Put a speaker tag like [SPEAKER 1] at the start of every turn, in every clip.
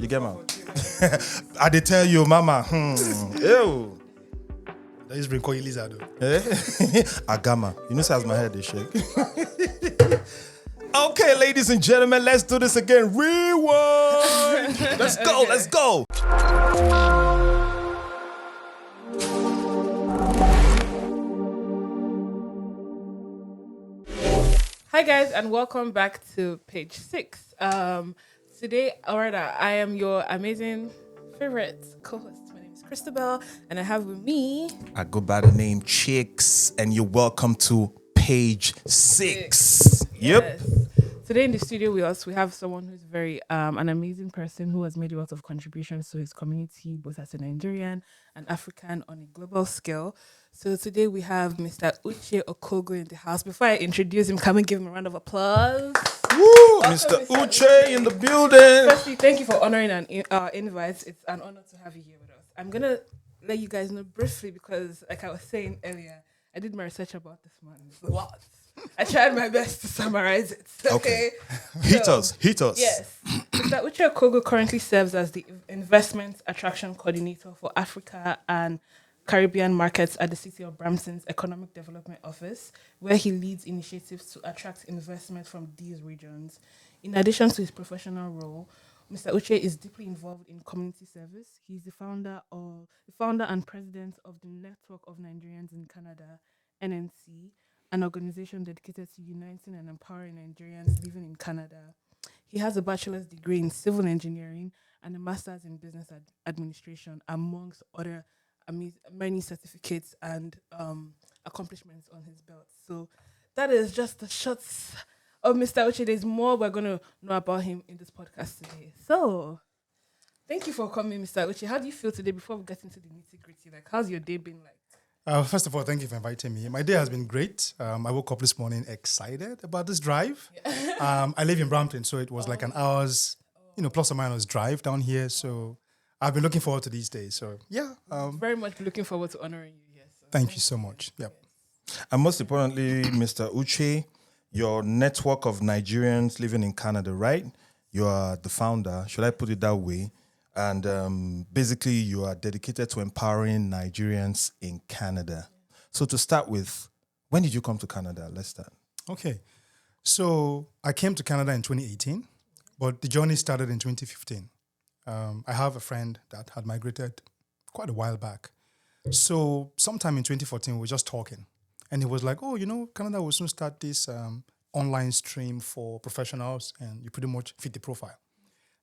[SPEAKER 1] You get me? I did tell you, mama. Ew.
[SPEAKER 2] That is bring Elisa though.
[SPEAKER 1] Agama. You know, as my head is shake. Okay, ladies and gentlemen, let's do this again. Rewind. Let's go. Let's go.
[SPEAKER 3] Hi guys, and welcome back to PageSix. Today, I am your amazing favorite co-host. My name is Christabel, and I have with me.
[SPEAKER 1] I go by the name Chicks, and you're welcome to PageSix. Yep.
[SPEAKER 3] Yes. Today in the studio with us, we have someone who's very an amazing person who has made a lot of contributions to his community, both as a Nigerian and African on a global scale. So today we have Mr. Uche Okugo in the house. Before I introduce him, come and give him a round of applause.
[SPEAKER 1] Woo! Mr. Uche in the building.
[SPEAKER 3] Firstly, thank you for honoring our invite. It's an honor to have you here with us. I'm going to let you guys know briefly because, like I was saying earlier, I did my research about this man. It's a lot. I tried my best to summarize it. Okay.
[SPEAKER 1] Hit us.
[SPEAKER 3] Yes. Mr. Uche Okugo currently serves as the Investment Attraction Coordinator for Africa and Caribbean markets at the City of Brampton's Economic Development Office, where he leads initiatives to attract investment from these regions. In addition to his professional role, Mr. Uche is deeply involved in community service. He's the founder and president of the Network of Nigerians in Canada, NNC, an organization dedicated to uniting and empowering Nigerians living in Canada. He has a bachelor's degree in civil engineering and a master's in business administration, amongst other many certificates and accomplishments on his belt. So that is just the shots of Mr. Uche. There's more we're going to know about him in this podcast today. So thank you for coming, Mr. Uche. How do you feel today before we get into the nitty-gritty? Like, how's your day been like?
[SPEAKER 2] First of all, thank you for inviting me. My day has been great. I woke up this morning excited about this drive. I live in Brampton, so it was like an hour's, plus or minus drive down here. So I've been looking forward to these days. So yeah.
[SPEAKER 3] Very much looking forward to honoring you here. So
[SPEAKER 2] thank you so much. Yep.
[SPEAKER 1] And most importantly, Mr. Uche, your network of Nigerians living in Canada, right? You are the founder. Should I put it that way? And basically, you are dedicated to empowering Nigerians in Canada. So to start with, when did you come to Canada? Let's start.
[SPEAKER 2] Okay. So I came to Canada in 2018, but the journey started in 2015. I have a friend that had migrated quite a while back. So sometime in 2014, we were just talking. And he was like, Canada will soon start this online stream for professionals, and you pretty much fit the profile.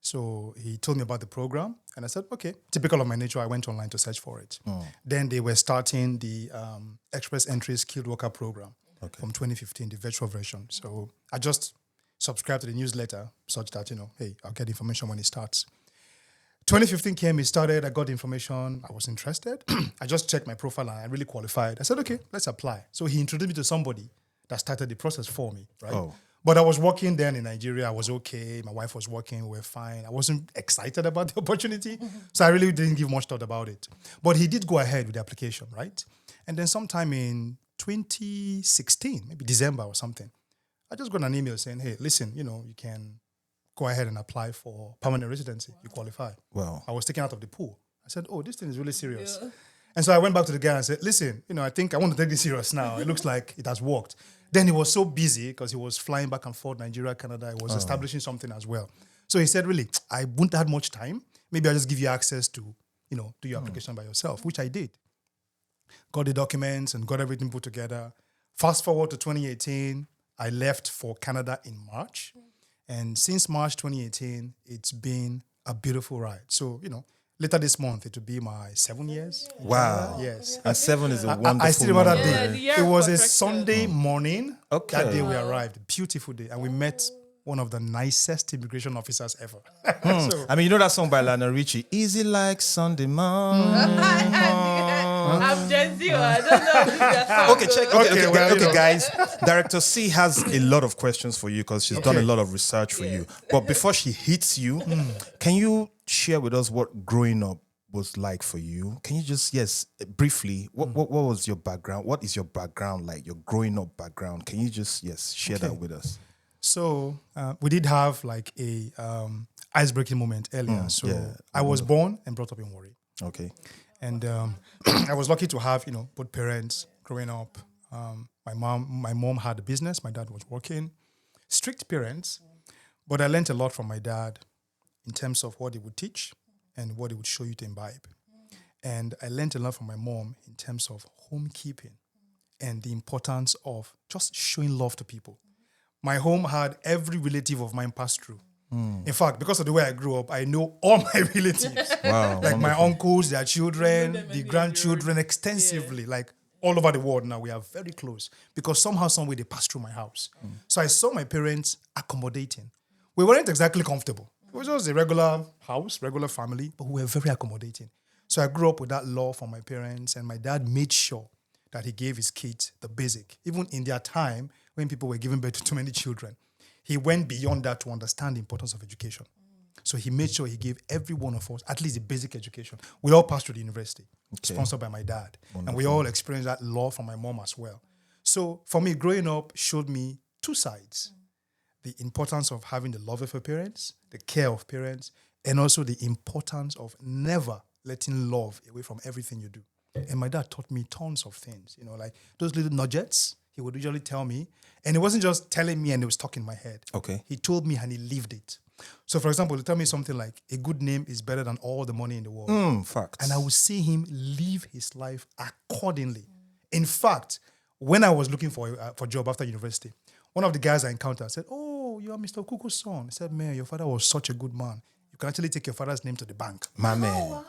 [SPEAKER 2] So he told me about the program, and I said, okay. Typical of my nature, I went online to search for it. Then they were starting the Express Entry Skilled Worker Program from 2015, the virtual version. So I just subscribed to the newsletter such that, hey, I'll get information when it starts. 2015 came, it started, I got the information, I was interested. I just checked my profile and I really qualified. I said, okay, let's apply. So he introduced me to somebody that started the process for me, right?
[SPEAKER 1] Oh.
[SPEAKER 2] But I was working then in Nigeria. I was okay. My wife was working. We were fine. I wasn't excited about the opportunity. So I really didn't give much thought about it. But he did go ahead with the application, right? And then sometime in 2016, maybe December or something, I just got an email saying, hey, listen, you can go ahead and apply for permanent residency. You qualify.
[SPEAKER 1] Wow.
[SPEAKER 2] I was taken out of the pool. I said, oh, this thing is really serious. Yeah. And so I went back to the guy and said, listen, I think I want to take this serious now. It looks like it has worked. Then he was so busy because he was flying back and forth, Nigeria, Canada. He was establishing something as well. So he said, really, I wouldn't have much time. Maybe I'll just give you access to, do your application by yourself, which I did. Got the documents and got everything put together. Fast forward to 2018, I left for Canada in March. And since March 2018, it's been a beautiful ride. So, later this month, it will be my 7 years.
[SPEAKER 1] Wow.
[SPEAKER 2] Yes.
[SPEAKER 1] And 7 is a wonderful
[SPEAKER 2] I still remember that
[SPEAKER 1] number.
[SPEAKER 2] day. It was a Sunday morning.
[SPEAKER 1] Okay.
[SPEAKER 2] That day we arrived. Beautiful day. And we met one of the nicest immigration officers ever.
[SPEAKER 1] So, I mean, that song by Lionel Richie, Easy Like Sunday Morning.
[SPEAKER 3] I'm Gen Z. I don't know.
[SPEAKER 1] Okay, guys. Director C has a lot of questions for you because she's done a lot of research for you. But before she hits you, can you share with us what growing up was like for you? Can you just, briefly, what was your background? What is your background like, your growing up background? Can you just, share that with us?
[SPEAKER 2] So we did have like a ice-breaking moment earlier. I was born and brought up in Warri.
[SPEAKER 1] Okay.
[SPEAKER 2] And I was lucky to have, both parents growing up. My mom had a business. My dad was working. Strict parents. But I learned a lot from my dad in terms of what he would teach and what he would show you to imbibe. And I learned a lot from my mom in terms of homekeeping and the importance of just showing love to people. My home had every relative of mine pass through. In fact, because of the way I grew up, I know all my relatives.
[SPEAKER 1] Wow.
[SPEAKER 2] Like my
[SPEAKER 1] wonderful.
[SPEAKER 2] uncles, their children,
[SPEAKER 3] them
[SPEAKER 2] the
[SPEAKER 3] maybe
[SPEAKER 2] grandchildren extensively. Like all over the world now, we are very close because somehow, some way they pass through my house. So I saw my parents accommodating. We weren't exactly comfortable. It was just a regular house, regular family, but we were very accommodating. So I grew up with that law from my parents, and my dad made sure that he gave his kids the basic. Even in their time, when people were giving birth to too many children, he went beyond that to understand the importance of education. So he made sure he gave every one of us at least a basic education. We all passed through the university, sponsored by my dad. Wonderful. And we all experienced that law from my mom as well. So for me, growing up showed me two sides. The importance of having the love of your parents, the care of parents, and also the importance of never letting love away from everything you do. And my dad taught me tons of things, like those little nuggets he would usually tell me. And it wasn't just telling me and it was stuck in my head.
[SPEAKER 1] Okay.
[SPEAKER 2] He told me and he lived it. So, for example, he'll tell me something like, a good name is better than all the money in the world.
[SPEAKER 1] Facts.
[SPEAKER 2] And I would see him live his life accordingly. In fact, when I was looking for a job after university, one of the guys I encountered said, "Oh, you are Mr. Okugo's son." He said, "Man, your father was such a good man. You can actually take your father's name to the bank."
[SPEAKER 1] My man.
[SPEAKER 3] Wow.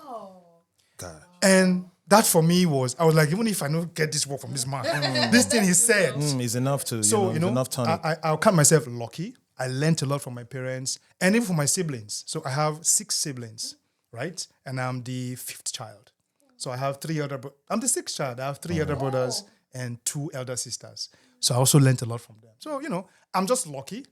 [SPEAKER 1] God.
[SPEAKER 2] And that for me I was like, even if I don't get this work from this man, this thing he said.
[SPEAKER 1] Is enough to,
[SPEAKER 2] So,
[SPEAKER 1] it's enough tonic.
[SPEAKER 2] I'll count myself lucky. I learned a lot from my parents and even from my siblings. So I have 6 siblings, right? And I'm the 5th child. So I have 3 I'm the 6th child. I have 3 elder brothers and 2 elder sisters. So I also learned a lot from them. So, I'm just lucky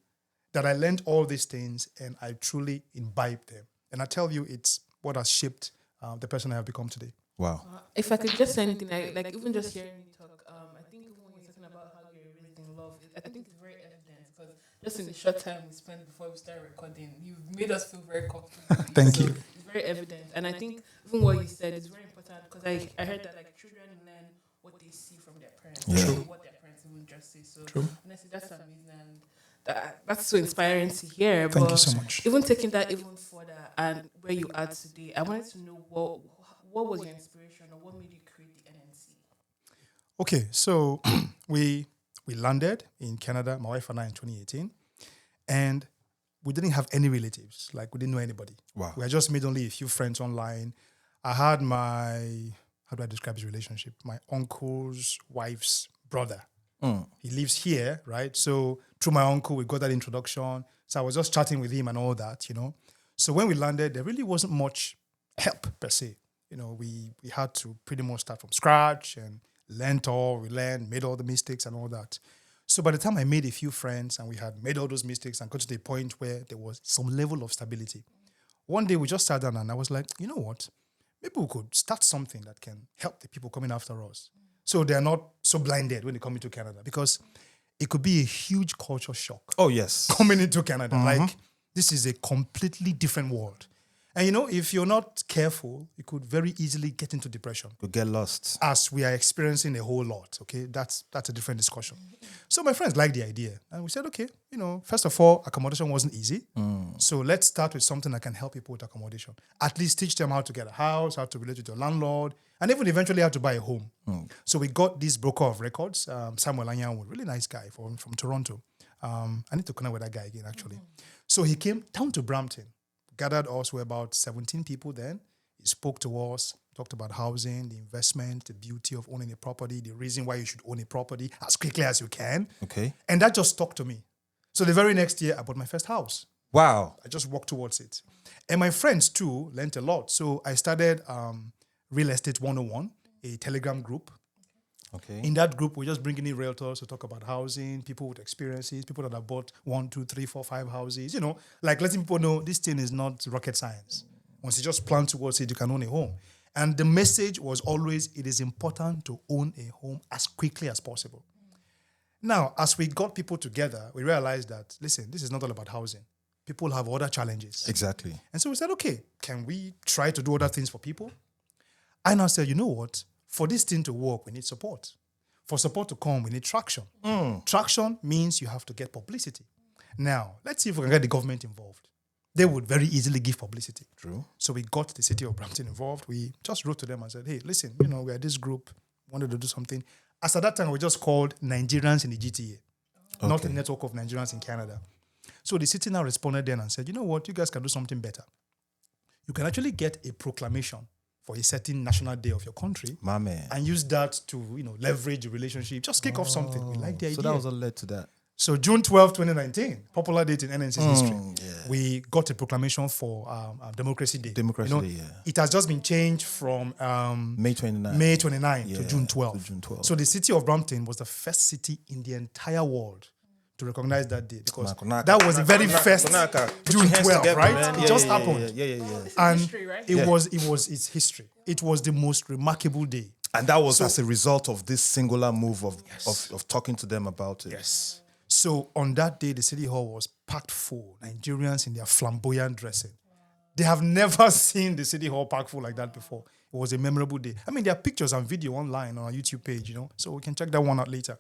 [SPEAKER 2] that I learned all these things and I truly imbibed them. And I tell you, it's what has shaped the person I have become today.
[SPEAKER 1] Wow.
[SPEAKER 3] If I could just say anything, like even just hearing you talk, I think even when you're talking about how you're raised in love, I think it's very evident because just in the short time we spent before we started recording, you've made us feel very comfortable.
[SPEAKER 2] Thank you.
[SPEAKER 3] It's very evident. And I think even what you said is very important because I heard that like children learn what they see from their parents, not what their parents even just say. So honestly, that's amazing. And that's so inspiring to hear.
[SPEAKER 2] Thank you so much.
[SPEAKER 3] Even taking that even further and where you are today, I wanted to know what was your inspiration or what made you create the NNC?
[SPEAKER 2] Okay, so we landed in Canada, my wife and I, in 2018, and we didn't have any relatives. Like, we didn't know anybody.
[SPEAKER 1] Wow.
[SPEAKER 2] We had just made only a few friends online. I had how do I describe his relationship? My uncle's wife's brother. He lives here, right? So through my uncle, we got that introduction. So I was just chatting with him and all that, So when we landed, there really wasn't much help per se. We had to pretty much start from scratch and made all the mistakes and all that. So by the time I made a few friends and we had made all those mistakes and got to the point where there was some level of stability, one day we just sat down and I was like, you know what? Maybe we could start something that can help the people coming after us. So they're not so blinded when they come into Canada because it could be a huge culture shock.
[SPEAKER 1] Oh, yes.
[SPEAKER 2] Coming into Canada. Like, this is a completely different world. And if you're not careful, you could very easily get into depression.
[SPEAKER 1] Could get lost.
[SPEAKER 2] As we are experiencing a whole lot, okay? That's a different discussion. So my friends liked the idea. And we said, okay, first of all, accommodation wasn't easy. So let's start with something that can help people with accommodation. At least teach them how to get a house, how to relate with your landlord, and even eventually how to buy a home. So we got this broker of records, Samuel Anyanwu, really nice guy from Toronto. I need to connect with that guy again, actually. So he came down to Brampton, gathered us. We're about 17 people then. He spoke to us, talked about housing, the investment, the beauty of owning a property, the reason why you should own a property as quickly as you can.
[SPEAKER 1] Okay.
[SPEAKER 2] And that just stuck to me. So the very next year, I bought my first house.
[SPEAKER 1] Wow.
[SPEAKER 2] I just walked towards it. And my friends too learned a lot. So I started Real Estate 101, a Telegram group.
[SPEAKER 1] Okay.
[SPEAKER 2] In that group, we're just bringing in realtors to talk about housing, people with experiences, people that have bought 1, 2, 3, 4, 5 houses, like letting people know this thing is not rocket science. Once you just plan towards it, you can own a home. And the message was always, it is important to own a home as quickly as possible. Now, as we got people together, we realized that, listen, this is not all about housing. People have other challenges.
[SPEAKER 1] Exactly.
[SPEAKER 2] And so we said, okay, can we try to do other things for people? I now said, you know what? For this thing to work, we need support. For support to come, we need traction. Traction means you have to get publicity. Now, let's see if we can get the government involved. They would very easily give publicity.
[SPEAKER 1] True.
[SPEAKER 2] So we got the city of Brampton involved. We just wrote to them and said, hey, listen, we're this group, wanted to do something. As at that time, we just called Nigerians in the GTA, not the Network of Nigerians in Canada. So the city now responded then and said, you know what, you guys can do something better. You can actually get a proclamation for a certain national day of your country.
[SPEAKER 1] My man.
[SPEAKER 2] And use that to, leverage the relationship. Just kick off something. We like the idea.
[SPEAKER 1] So that was what led to that.
[SPEAKER 2] So June 12, 2019, popular date in NNC's history, we got a proclamation for Democracy Day.
[SPEAKER 1] Democracy Day, yeah.
[SPEAKER 2] It has just been changed from
[SPEAKER 1] May 29.
[SPEAKER 2] To June 12. So the city of Brampton was the first city in the entire world to recognize that day because that was the very first June 12, right?
[SPEAKER 1] Man.
[SPEAKER 2] It just happened.
[SPEAKER 1] Yeah.
[SPEAKER 2] And
[SPEAKER 3] history, right?
[SPEAKER 2] it was its history. It was the most remarkable day.
[SPEAKER 1] And that was as a result of this singular move of talking to them about it.
[SPEAKER 2] Yes. So on that day, the city hall was packed full. Nigerians in their flamboyant dressing. They have never seen the city hall packed full like that before. It was a memorable day. I mean, there are pictures and video online on our YouTube page, so we can check that one out later.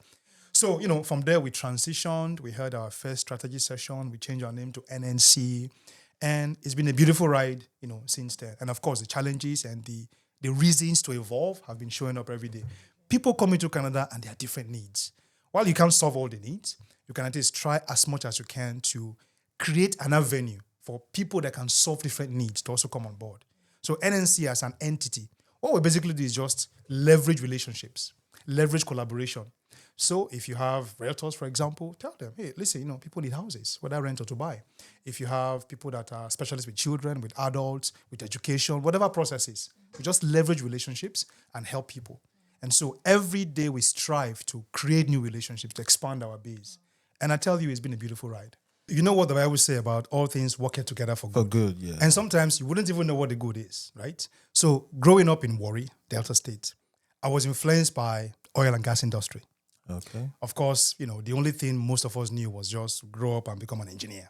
[SPEAKER 2] So, from there, we transitioned. We had our first strategy session. We changed our name to NNC. And it's been a beautiful ride, since then. And of course, the challenges and the reasons to evolve have been showing up every day. People come into Canada and there are different needs. While you can't solve all the needs, you can at least try as much as you can to create an avenue for people that can solve different needs to also come on board. So NNC as an entity, what we basically do is just leverage relationships, leverage collaboration. So if you have realtors, for example, tell them, hey, listen, people need houses, whether rent or to buy. If you have people that are specialists with children, with adults, with education, whatever processes, we just leverage relationships and help people. And so every day we strive to create new relationships, to expand our base. And I tell you, it's been a beautiful ride. You know what the Bible say about all things working together for good.
[SPEAKER 1] For good, yeah.
[SPEAKER 2] And sometimes you wouldn't even know what the good is, right? So growing up in Warri, Delta State, I was influenced by oil and gas industry.
[SPEAKER 1] Okay.
[SPEAKER 2] Of course, the only thing most of us knew was just grow up and become an engineer.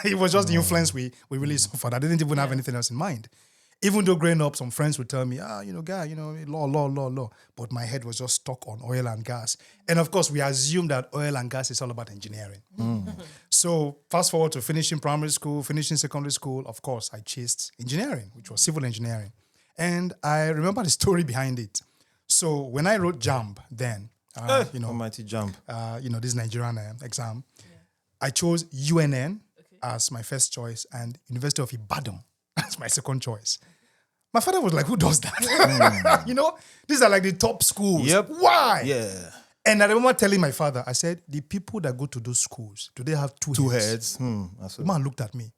[SPEAKER 2] It was just the influence we really suffered. I didn't even have anything else in mind. Even though growing up, some friends would tell me, guy, law. But my head was just stuck on oil and gas. And of course, we assume that oil and gas is all about engineering. So fast forward to finishing primary school, finishing secondary school, of course, I chased engineering, which was civil engineering. And I remember the story behind it. So when I wrote JAMB then,
[SPEAKER 1] Almighty jump.
[SPEAKER 2] This Nigerian exam, I chose UNN as my first choice and University of Ibadan as my second choice. My father was like, who does that? These are like the top schools.
[SPEAKER 1] Yep.
[SPEAKER 2] Why?
[SPEAKER 1] Yeah.
[SPEAKER 2] And I remember telling my father, I said, the people that go to those schools, do they have two heads? The man looked at me.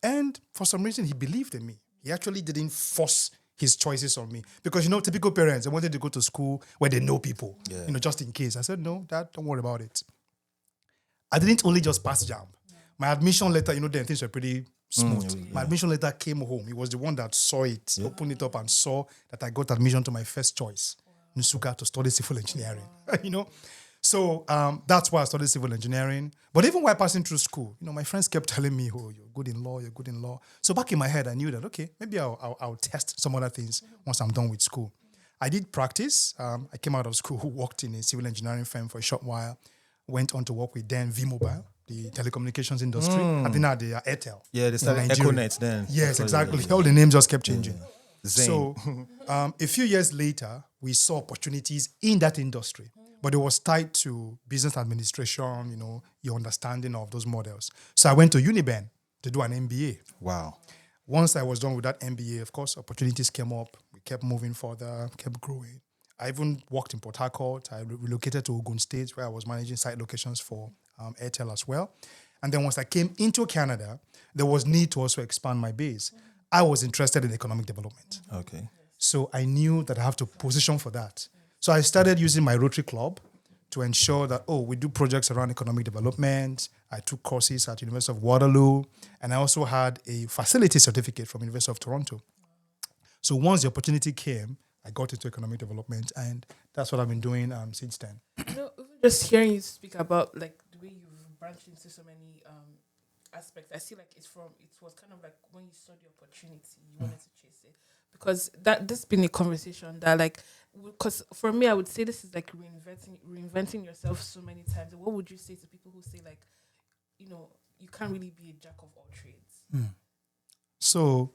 [SPEAKER 2] And for some reason, he believed in me. He actually didn't force his choices on me. Because, typical parents, they wanted to go to school where they know people, just in case. I said, no, Dad, don't worry about it. I didn't only just pass JAMB. My admission letter, then things were pretty smooth. My admission letter came home. He was the one that saw it, opened it up and saw that I got admission to my first choice, Nsuka, to study civil engineering. So that's why I studied civil engineering. But even while passing through school, my friends kept telling me, oh, you're good in law. So back in my head, I knew that, okay, maybe I'll test some other things once I'm done with school. I did practice. I came out of school, worked in a civil engineering firm for a short while, went on to work with then V-Mobile, the telecommunications industry. I think now they are Airtel.
[SPEAKER 1] Yeah, they started Econet then.
[SPEAKER 2] Yes, exactly. All the names just kept changing.
[SPEAKER 1] Yeah.
[SPEAKER 2] So a few years later, we saw opportunities in that industry. But it was tied to business administration, your understanding of those models. So I went to Uniben to do an MBA.
[SPEAKER 1] Wow.
[SPEAKER 2] Once I was done with that MBA, of course, opportunities came up. We kept moving further, kept growing. I even worked in Port Harcourt. I relocated to Ogun State, where I was managing site locations for Airtel as well. And then once I came into Canada, there was need to also expand my base. I was interested in economic development.
[SPEAKER 1] Okay.
[SPEAKER 2] So I knew that I have to position for that. So I started using my Rotary Club to ensure that, we do projects around economic development. I took courses at University of Waterloo, and I also had a facility certificate from University of Toronto. So once the opportunity came, I got into economic development, and that's what I've been doing since then.
[SPEAKER 3] Just hearing you speak about the way you've branched into so many aspect, I see like it was kind of like when you saw the opportunity, you wanted to chase it. Because this been a conversation that like, because for me, I would say this is like reinventing yourself so many times. What would you say to people who say like, you can't really be a jack of all trades?
[SPEAKER 2] So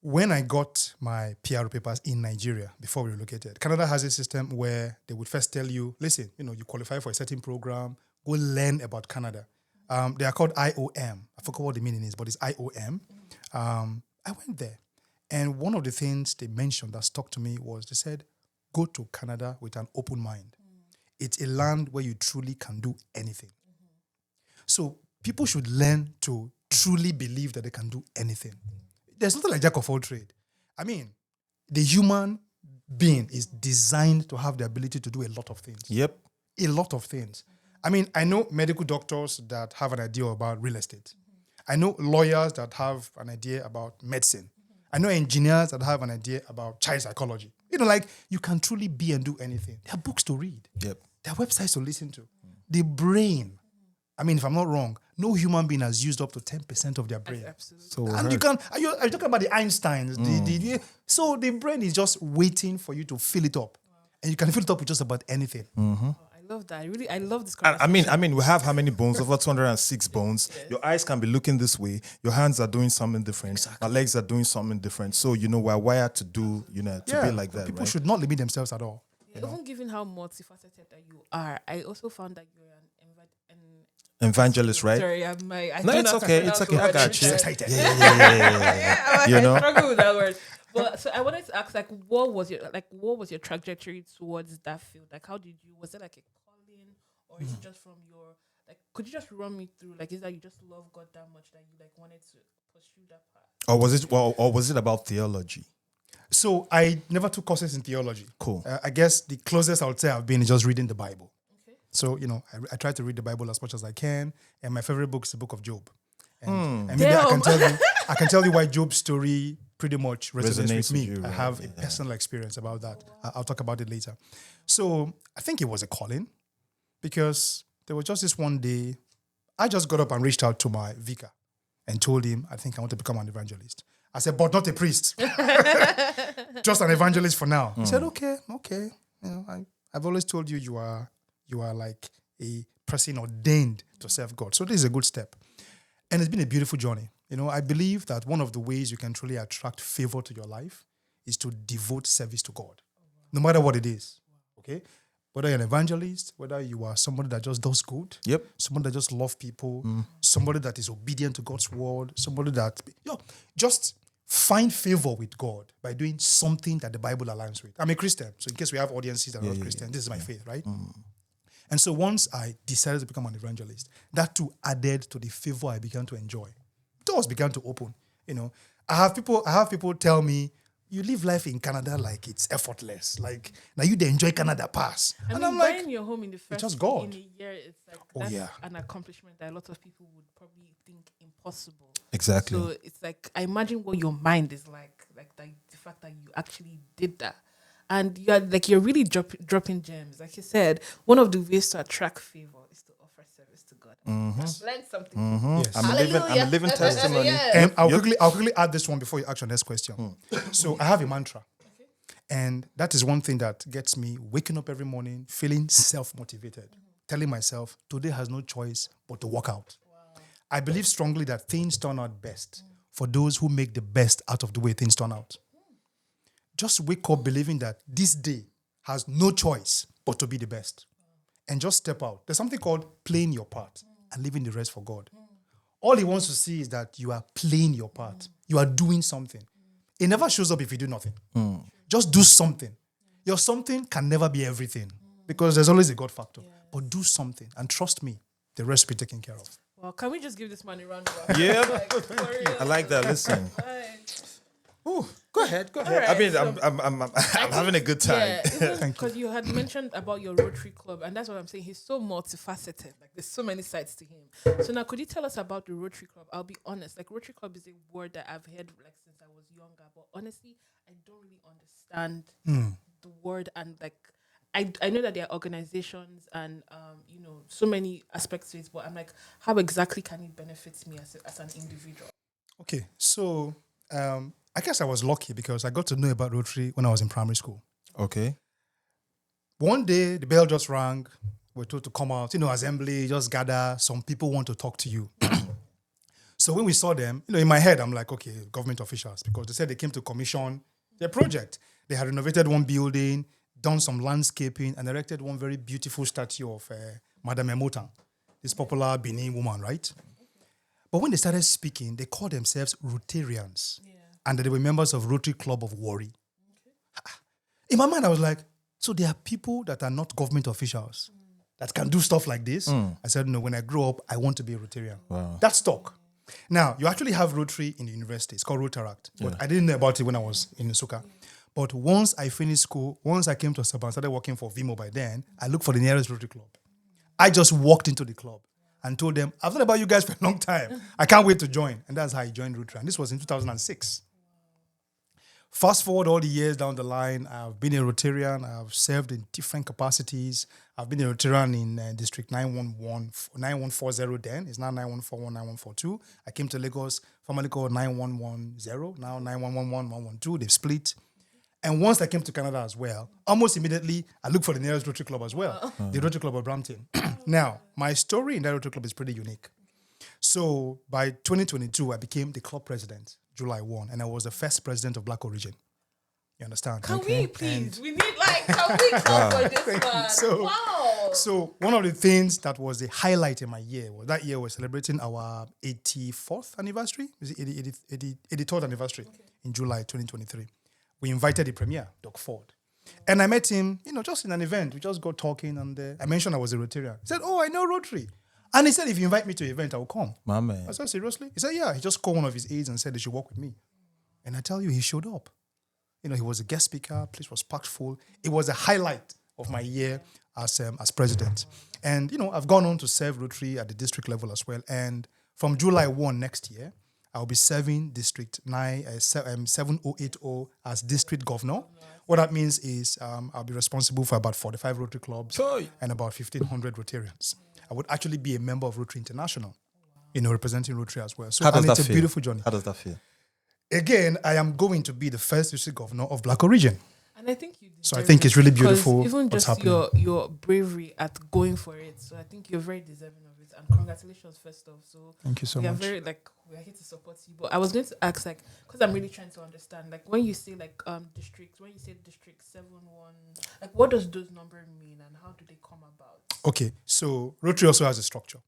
[SPEAKER 2] when I got my PR papers in Nigeria before we relocated, Canada has a system where they would first tell you, listen, you qualify for a certain program, go learn about Canada. They are called IOM. I forgot what the meaning is, but it's IOM. I went there. And one of the things they mentioned that stuck to me was they said, go to Canada with an open mind. It's a land where you truly can do anything. So people should learn to truly believe that they can do anything. There's nothing like jack of all trade. I mean, the human being is designed to have the ability to do a lot of things.
[SPEAKER 1] Yep.
[SPEAKER 2] A lot of things. I mean, I know medical doctors that have an idea about real estate. I know lawyers that have an idea about medicine. I know engineers that have an idea about child psychology. You can truly be and do anything. There are books to read.
[SPEAKER 1] Yep.
[SPEAKER 2] There are websites to listen to. The brain. I mean, if I'm not wrong, no human being has used up to 10% of their brain.
[SPEAKER 3] Absolutely.
[SPEAKER 1] So
[SPEAKER 2] And you can, are you talking about the Einsteins? So the brain is just waiting for you to fill it up. And you can fill it up with just about anything.
[SPEAKER 3] Oh, I love that. I love this conversation.
[SPEAKER 1] I mean, we have how many bones? Over 206 bones. Yes. Your eyes can be looking this way. Your hands are doing something different. Exactly. Our legs are doing something different. So, we're wired to do, to be like that.
[SPEAKER 2] People should not limit themselves at all.
[SPEAKER 3] Even given how multifaceted that you are, I also found that you're an
[SPEAKER 1] evangelist, right?
[SPEAKER 3] Sorry,
[SPEAKER 1] no, it's okay. It's okay. I got you.
[SPEAKER 2] Excited.
[SPEAKER 3] I struggle with that word. But so I wanted to ask, like, what was your trajectory towards that field? Like, was it like a calling, or is it just from your, like, could you just run me through, like, is that you just love God that much that you like wanted to pursue that path?
[SPEAKER 1] Or was it about theology?
[SPEAKER 2] So I never took courses in theology.
[SPEAKER 1] Cool.
[SPEAKER 2] I guess the closest I would say I've been is just reading the Bible. Okay. So, I try to read the Bible as much as I can. And my favorite book is the book of Job. And maybe I can tell you why Job's story pretty much resonates with me.
[SPEAKER 1] You, right?
[SPEAKER 2] I have a personal experience about that. I'll talk about it later. So I think it was a calling because there was just this one day, I just got up and reached out to my vicar and told him, I think I want to become an evangelist. I said, but not a priest. Just an evangelist for now. He said, okay. I've always told you you are like a person ordained to serve God. So this is a good step. And it's been a beautiful journey. I believe that one of the ways you can truly attract favor to your life is to devote service to God, no matter what it is. Okay? Whether you're an evangelist, whether you are somebody that just does good, somebody that just loves people, somebody that is obedient to God's word, somebody that, just find favor with God by doing something that the Bible aligns with. I'm a Christian, so in case we have audiences that are not Christian, this is my faith, right? And so once I decided to become an evangelist, that too added to the favor I began to enjoy. Doors began to open. I have people tell me, you live life in Canada like it's effortless. Like, now you enjoy Canada pass.
[SPEAKER 3] And I'm like, buying your home in the first
[SPEAKER 2] just God.
[SPEAKER 3] In a year, it's like, that's an accomplishment that a lot of people would probably think impossible.
[SPEAKER 1] Exactly.
[SPEAKER 3] So it's like, I imagine what your mind is like the fact that you actually did that. And you're really dropping gems. Like you said, one of the ways to attract favor is to offer service to God. Learn something.
[SPEAKER 2] Yes.
[SPEAKER 1] I'm a living testimony.
[SPEAKER 2] And I'll quickly add this one before you ask your next question. So I have a mantra. And that is one thing that gets me waking up every morning, feeling self-motivated, telling myself, today has no choice but to work out. Wow. I believe strongly that things turn out best for those who make the best out of the way things turn out. Just wake up believing that this day has no choice but to be the best. And just step out. There's something called playing your part and leaving the rest for God. All he wants to see is that you are playing your part. You are doing something. It never shows up if you do nothing. Just do something. Your something can never be everything because there's always a God factor. Yes. But do something and trust me, the rest will be taken care of.
[SPEAKER 3] Well, can we just give this man a round of applause?
[SPEAKER 1] Yeah. I like that. Listen. Ooh, go ahead. Right, I mean, I'm having a good time.
[SPEAKER 3] Yeah, because you had mentioned about your Rotary Club, and that's what I'm saying. He's so multifaceted. Like, there's so many sides to him. So now, could you tell us about the Rotary Club? I'll be honest. Like, Rotary Club is a word that I've heard like since I was younger, but honestly, I don't really understand the word, and like, I know that there are organizations and so many aspects to it, but I'm like, how exactly can it benefit me as an individual?
[SPEAKER 2] Okay, so I guess I was lucky because I got to know about Rotary when I was in primary school.
[SPEAKER 1] Okay.
[SPEAKER 2] One day, the bell just rang. We're told to come out, assembly, just gather. Some people want to talk to you. So when we saw them, in my head, I'm like, okay, government officials, because they said they came to commission their project. They had renovated one building, done some landscaping, and erected one very beautiful statue of Madame Emotan, this popular Benin woman, right? But when they started speaking, they called themselves Rotarians. Yeah. And they were members of Rotary Club of Warri. Okay. In my mind, I was like, so there are people that are not government officials that can do stuff like this? I said, no, when I grow up, I want to be a Rotarian.
[SPEAKER 1] Wow.
[SPEAKER 2] That's talk. Now, you actually have Rotary in the university. It's called Rotaract. But I didn't know about it when I was in Nsukka. But once I finished school, once I came to Asaba and started working for Vimo by then, I looked for the nearest Rotary club. I just walked into the club and told them, I've thought about you guys for a long time. I can't wait to join. And that's how I joined Rotary. And this was in 2006. Fast forward all the years down the line, I've been a Rotarian. I've served in different capacities. I've been a Rotarian in District 9140 then. It's now 9141, 9142. I came to Lagos, formerly called 9110, now 9111, 112. They've split. And once I came to Canada as well, almost immediately, I looked for the nearest Rotary Club as well, the Rotary Club of Brampton. Now, my story in that Rotary Club is pretty unique. So by 2022, I became the club president, July 1, and I was the first president of Black Origin. You understand?
[SPEAKER 3] Can we please? We need can we come for this one? Wow.
[SPEAKER 2] So one of the things that was the highlight in my year was that year we're celebrating our 84th anniversary. Is it 83rd anniversary in July 2023. We invited the premier, Doc Ford. And I met him, just in an event. We just got talking and I mentioned I was a Rotarian. He said, oh, I know Rotary. And he said, if you invite me to an event, I will come.
[SPEAKER 1] My man.
[SPEAKER 2] I said, seriously? He said, yeah. He just called one of his aides and said they should work with me. And I tell you, he showed up. He was a guest speaker. Place was packed full. It was a highlight of my year as president. And, I've gone on to serve Rotary at the district level as well. And from July 1 next year, I'll be serving District 7080 as district governor. What that means is I'll be responsible for about 45 Rotary clubs and about 1,500 Rotarians. I would actually be a member of Rotary International, representing Rotary as well. So,
[SPEAKER 1] How does that
[SPEAKER 2] it's a
[SPEAKER 1] feel?
[SPEAKER 2] beautiful journey.
[SPEAKER 1] How does that feel?
[SPEAKER 2] Again, I am going to be the first district governor of Black Origin.
[SPEAKER 3] And I think you
[SPEAKER 2] So I think it's really beautiful
[SPEAKER 3] even
[SPEAKER 2] what's
[SPEAKER 3] just
[SPEAKER 2] happening.
[SPEAKER 3] your bravery at going for it. So I think you're very deserving of it. And congratulations first off. So
[SPEAKER 2] Thank you so
[SPEAKER 3] we are
[SPEAKER 2] much.
[SPEAKER 3] we're here to support you. But I was going to ask because I'm really trying to understand, when you say districts, when you say district 71, what does those numbers mean and how do they come about?
[SPEAKER 2] Okay, so Rotary also has a structure.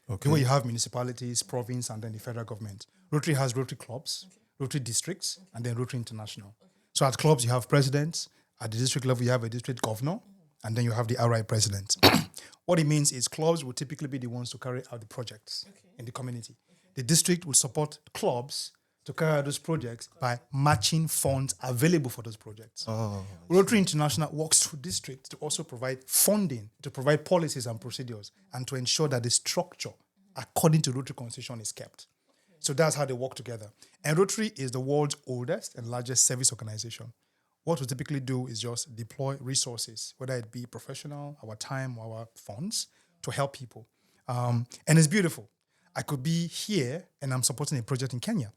[SPEAKER 1] Okay.
[SPEAKER 2] Where you have municipalities, province, and then the federal government. Rotary has Rotary clubs, Rotary districts, and then Rotary International. So at clubs, you have presidents. At the district level, you have a district governor, and then you have the RI president. What it means is clubs will typically be the ones to carry out the projects in the community. The district will support clubs to carry out those projects by matching funds available for those projects. Rotary International works through districts to also provide funding, to provide policies and procedures, and to ensure that the structure, according to Rotary Constitution, is kept. So that's how they work together. And Rotary is the world's oldest and largest service organization. What we typically do is just deploy resources, whether it be professional, our time, or our funds, to help people. And it's beautiful. I could be here and I'm supporting a project in Kenya.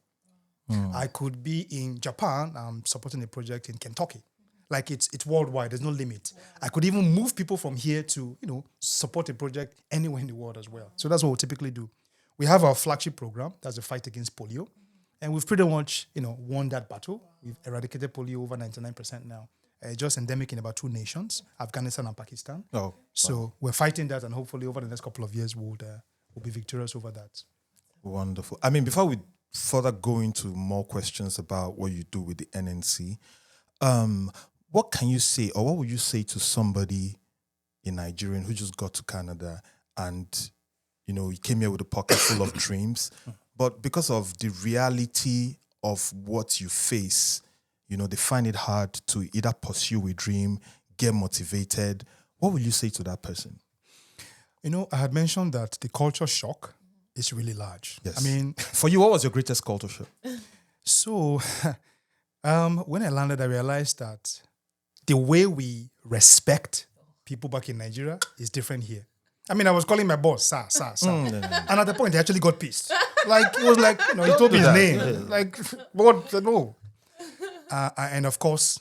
[SPEAKER 2] I could be in Japan, I'm supporting a project in Kentucky. It's worldwide, there's no limit. I could even move people from here to, support a project anywhere in the world as well. So that's what we typically do. We have our flagship program, that's the fight against polio. And we've pretty much, won that battle. We've eradicated polio over 99% now. Just endemic in about 2 nations, Afghanistan and Pakistan. So we're fighting that, and hopefully over the next couple of years, we'll be victorious over that.
[SPEAKER 1] Wonderful. I mean, before we further go into more questions about what you do with the NNC, what can you say, or what would you say to somebody in Nigeria who just got to Canada and, he came here with a pocket full of dreams, but because of the reality of what you face, they find it hard to either pursue a dream, get motivated. What will you say to that person?
[SPEAKER 2] I had mentioned that the culture shock is really large.
[SPEAKER 1] Yes.
[SPEAKER 2] I mean,
[SPEAKER 1] for you, what was your greatest culture shock?
[SPEAKER 2] So, when I landed, I realized that the way we respect people back in Nigeria is different here. I mean, I was calling my boss, sir. And at the point, he actually got pissed. Like, it was like, he told me his name. Yeah. Like, what? No. And of course,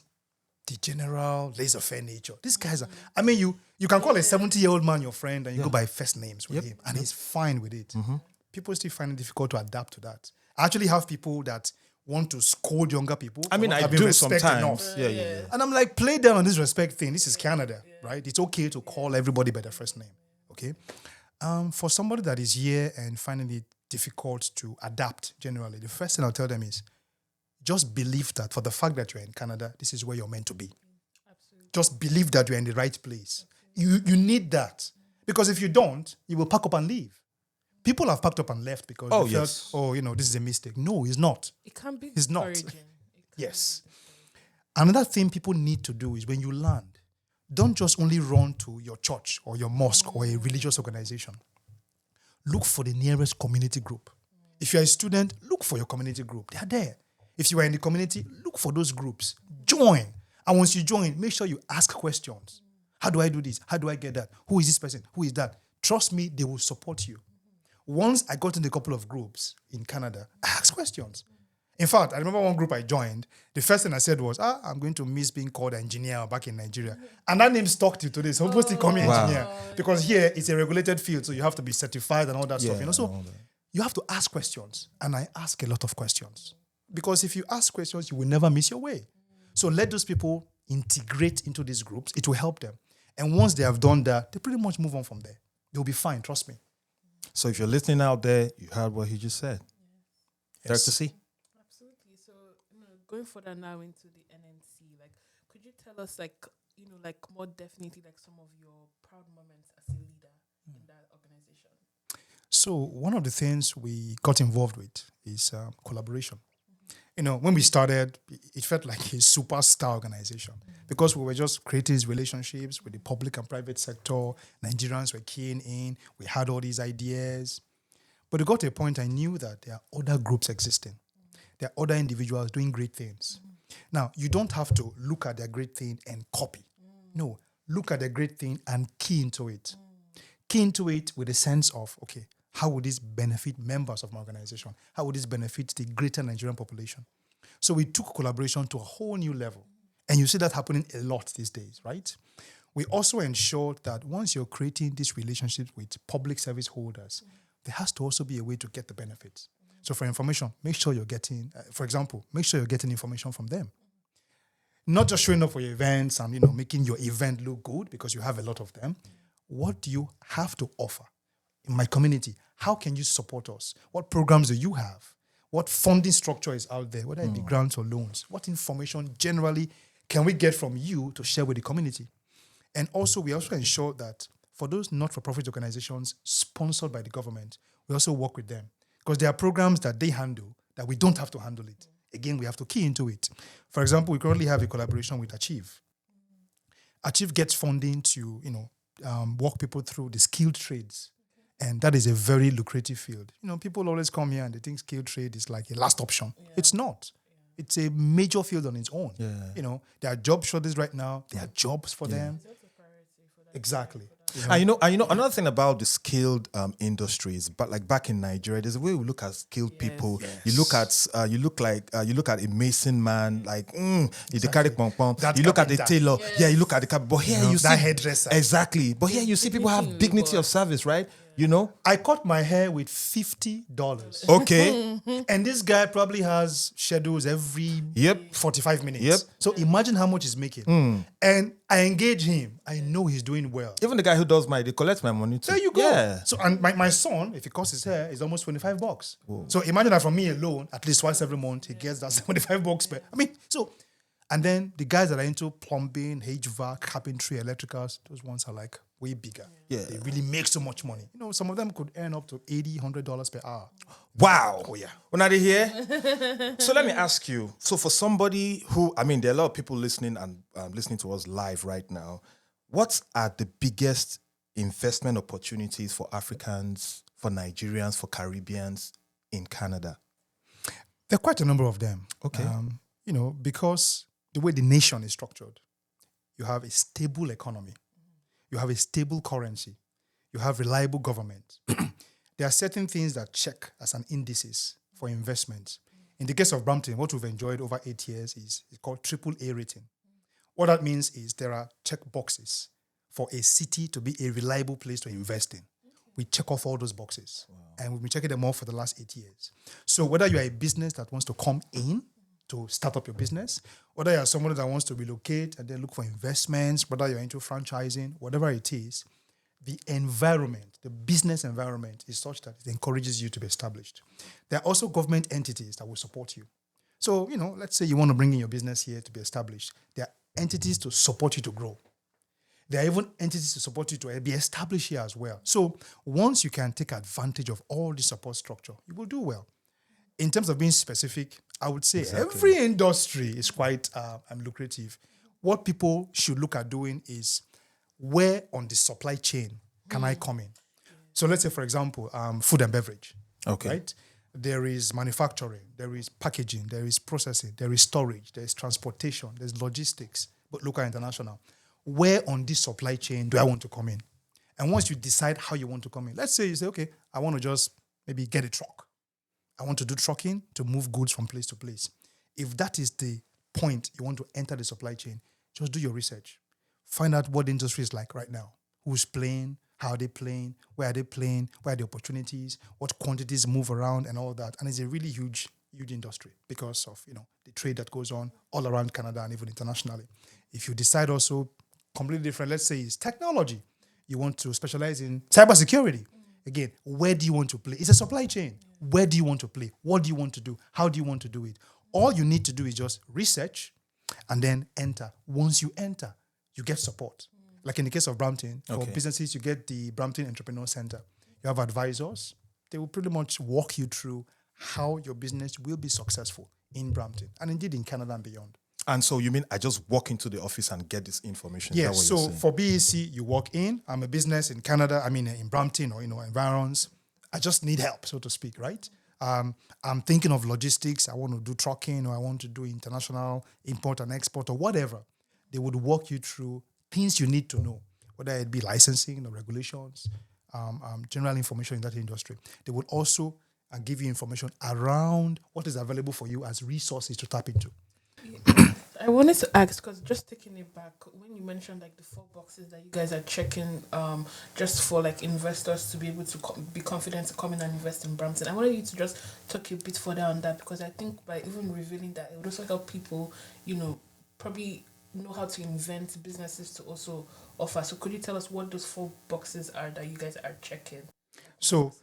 [SPEAKER 2] the general laissez-faire nature. These guys are, I mean, you can call a 70-year-old man your friend and you go by first names with him. And he's fine with it. People still find it difficult to adapt to that. I actually have people that want to scold younger people.
[SPEAKER 1] I mean, I do sometimes. Yeah.
[SPEAKER 2] And I'm like, play down on this respect thing. This is Canada, right? It's okay to call everybody by their first name. Okay, for somebody that is here and finding it difficult to adapt generally, the first thing I'll tell them is just believe that for the fact that you're in Canada, this is where you're meant to be. Absolutely. Just believe that you're in the right place. You need that. Because if you don't, you will pack up and leave. People have packed up and left because they felt, this is a mistake. No, it's not.
[SPEAKER 3] It can be
[SPEAKER 2] It's not.
[SPEAKER 3] discouraging.
[SPEAKER 2] Yes. Another thing people need to do is when you land, don't just only run to your church or your mosque or a religious organization. Look for the nearest community group. If you're a student, look for your community group. They are there. If you are in the community, look for those groups. Join. And once you join, make sure you ask questions. How do I do this? How do I get that? Who is this person? Who is that? Trust me, they will support you. Once I got in a couple of groups in Canada, I asked questions. In fact, I remember one group I joined. The first thing I said was, I'm going to miss being called engineer back in Nigeria. And that name stuck till today. So I'm supposed to call me engineer. Because here, it's a regulated field, so you have to be certified and all that stuff. So you have to ask questions. And I ask a lot of questions. Because if you ask questions, you will never miss your way. So let those people integrate into these groups. It will help them. And once they have done that, they pretty much move on from there. They'll be fine, trust me.
[SPEAKER 1] So if you're listening out there, you heard what he just said. Yes. To see.
[SPEAKER 3] So, going further now into the NNC, could you tell us, more definitely, some of your proud moments as a leader in that organization?
[SPEAKER 2] So, one of the things we got involved with is collaboration. When we started, it felt like a superstar organization because we were just creating these relationships with the public and private sector. Nigerians were keen in. We had all these ideas. But it got to a point I knew that there are other groups existing. There are other individuals doing great things. Now, you don't have to look at their great thing and copy. No, look at their great thing and key into it. Key into it with a sense of, okay, how would this benefit members of my organization? How would this benefit the greater Nigerian population? So we took collaboration to a whole new level. And you see that happening a lot these days, right? We also ensured that once you're creating these relationships with public service holders, there has to also be a way to get the benefits. So for information, make sure you're getting, make sure you're getting information from them. Not just showing up for your events and, making your event look good because you have a lot of them. What do you have to offer in my community? How can you support us? What programs do you have? What funding structure is out there, whether it be grants or loans? What information generally can we get from you to share with the community? And also, we also ensure that for those not-for-profit organizations sponsored by the government, we also work with them because there are programs that they handle that we don't have to handle it. Again, we have to key into it. For example, we currently have a collaboration with Achieve. Achieve gets funding to, walk people through the skilled trades. And that is a very lucrative field. People always come here and they think skilled trade is like a last option. Yeah. It's not. Yeah. It's a major field on its own. Yeah. There are job shortages right now. There are jobs for them. Exactly.
[SPEAKER 1] And another thing about the skilled industries, but back in Nigeria, there's a way we look at skilled people. Yes. You look at a mason man, the carry pom pom. You look at the tailor, you look at the but here you see
[SPEAKER 2] that hairdresser.
[SPEAKER 1] Exactly. But here you see people have dignity of service, right?
[SPEAKER 2] I cut my hair with $50.
[SPEAKER 1] Okay.
[SPEAKER 2] And this guy probably has schedules every 45 minutes.
[SPEAKER 1] Yep.
[SPEAKER 2] So imagine how much he's making. And I engage him. I know he's doing well.
[SPEAKER 1] Even the guy who does they collect my money too.
[SPEAKER 2] There you go.
[SPEAKER 1] Yeah.
[SPEAKER 2] So, and my son, if he cuts his hair, is almost $25. Whoa. So imagine that from me alone, at least twice every month, he gets that $75 and then the guys that are into plumbing, HVAC, carpentry, electricals, those ones are way bigger.
[SPEAKER 1] Yeah.
[SPEAKER 2] They really make so much money. Some of them could earn up to $80, $100 per hour.
[SPEAKER 1] Wow.
[SPEAKER 2] Oh, yeah.
[SPEAKER 1] When are they here? So let me ask you. So for somebody who, there are a lot of people listening and listening to us live right now. What are the biggest investment opportunities for Africans, for Nigerians, for Caribbeans in Canada?
[SPEAKER 2] There are quite a number of them.
[SPEAKER 1] Okay.
[SPEAKER 2] Because the way the nation is structured, you have a stable economy. you have a stable currency, you have reliable government. There are certain things that check as an indices for investments. In the case of Brampton, what we've enjoyed over 8 years is called AAA rating. What that means is there are check boxes for a city to be a reliable place to invest in. We check off all those boxes. Wow. And we've been checking them off for the last 8 years. So whether you're a business that wants to come in to start up your business, whether you're somebody that wants to relocate and then look for investments, whether you're into franchising, whatever it is, the environment, the business environment is such that it encourages you to be established. There are also government entities that will support you. So, let's say you want to bring in your business here to be established. There are entities to support you to grow. There are even entities to support you to be established here as well. So once you can take advantage of all the support structure, you will do well. In terms of being specific, I would say every industry is quite lucrative. What people should look at doing is where on the supply chain can I come in? So let's say, for example, food and beverage.
[SPEAKER 1] Okay.
[SPEAKER 2] Right? There is manufacturing, there is packaging, there is processing, there is storage, there is transportation, there's logistics, but local and international. Where on this supply chain do I want to come in? And once you decide how you want to come in, let's say you say, okay, I want to just maybe get a truck. I want to do trucking to move goods from place to place. If that is the point you want to enter the supply chain, just do your research. Find out what the industry is like right now. Who's playing? How are they playing? Where are they playing? Where are the opportunities? What quantities move around and all that? And it's a really huge industry because of the trade that goes on all around Canada and even internationally. If you decide also completely different, let's say it's technology, you want to specialize in cybersecurity. Again, where do you want to play? It's a supply chain. Where do you want to play? What do you want to do? How do you want to do it? All you need to do is just research and then enter. Once you enter, you get support. Like in the case of Brampton, for businesses, you get the Brampton Entrepreneur Center. You have advisors. They will pretty much walk you through how your business will be successful in Brampton and indeed in Canada and beyond.
[SPEAKER 1] And so you mean I just walk into the office and get this information?
[SPEAKER 2] Yes. So for BEC, you walk in. I'm a business in Canada. I mean, in Brampton or environs. I just need help, so to speak, right? I'm thinking of logistics. I want to do trucking or I want to do international import and export or whatever. They would walk you through things you need to know, whether it be licensing or regulations, general information in that industry. They would also give you information around what is available for you as resources to tap into.
[SPEAKER 3] I wanted to ask, because just taking it back, when you mentioned like the 4 boxes that you guys are checking just for like investors to be able to be confident to come in and invest in Brampton, I wanted you to just talk a bit further on that, because I think by even revealing that, it would also help people, probably know how to invent businesses to also offer. So could you tell us what those 4 boxes are that you guys are checking?
[SPEAKER 2] So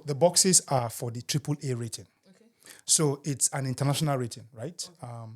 [SPEAKER 2] the boxes are for the AAA rating. Okay. So it's an international rating, right? Okay.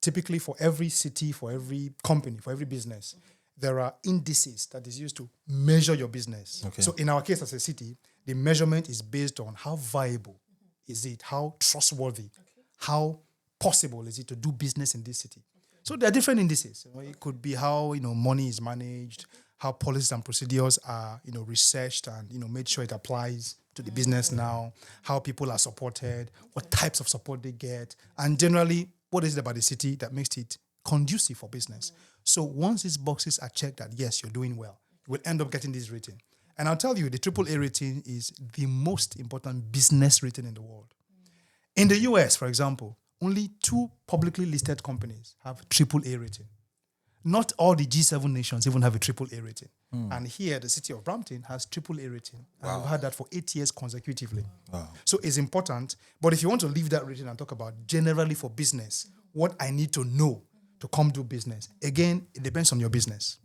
[SPEAKER 2] Typically for every city, for every company, for every business, there are indices that is used to measure your business. Okay. So in our case as a city, the measurement is based on how viable is it, how trustworthy, how possible is it to do business in this city. So there are different indices. It could be how money is managed, how policies and procedures are researched and made sure it applies to the business now, how people are supported, what types of support they get, and generally what is it about the city that makes it conducive for business. So once these boxes are checked that yes, you're doing well, you will end up getting this rating. And I'll tell you, the AAA rating is the most important business rating in the world. In the US, for example, only 2 publicly listed companies have AAA rating. Not all the G7 nations even have a AAA rating. And here, the city of Brampton has AAA rating. And we've had that for 8 years consecutively. Wow. So it's important. But if you want to leave that rating and talk about generally for business, what I need to know to come do business, again, it depends on your business.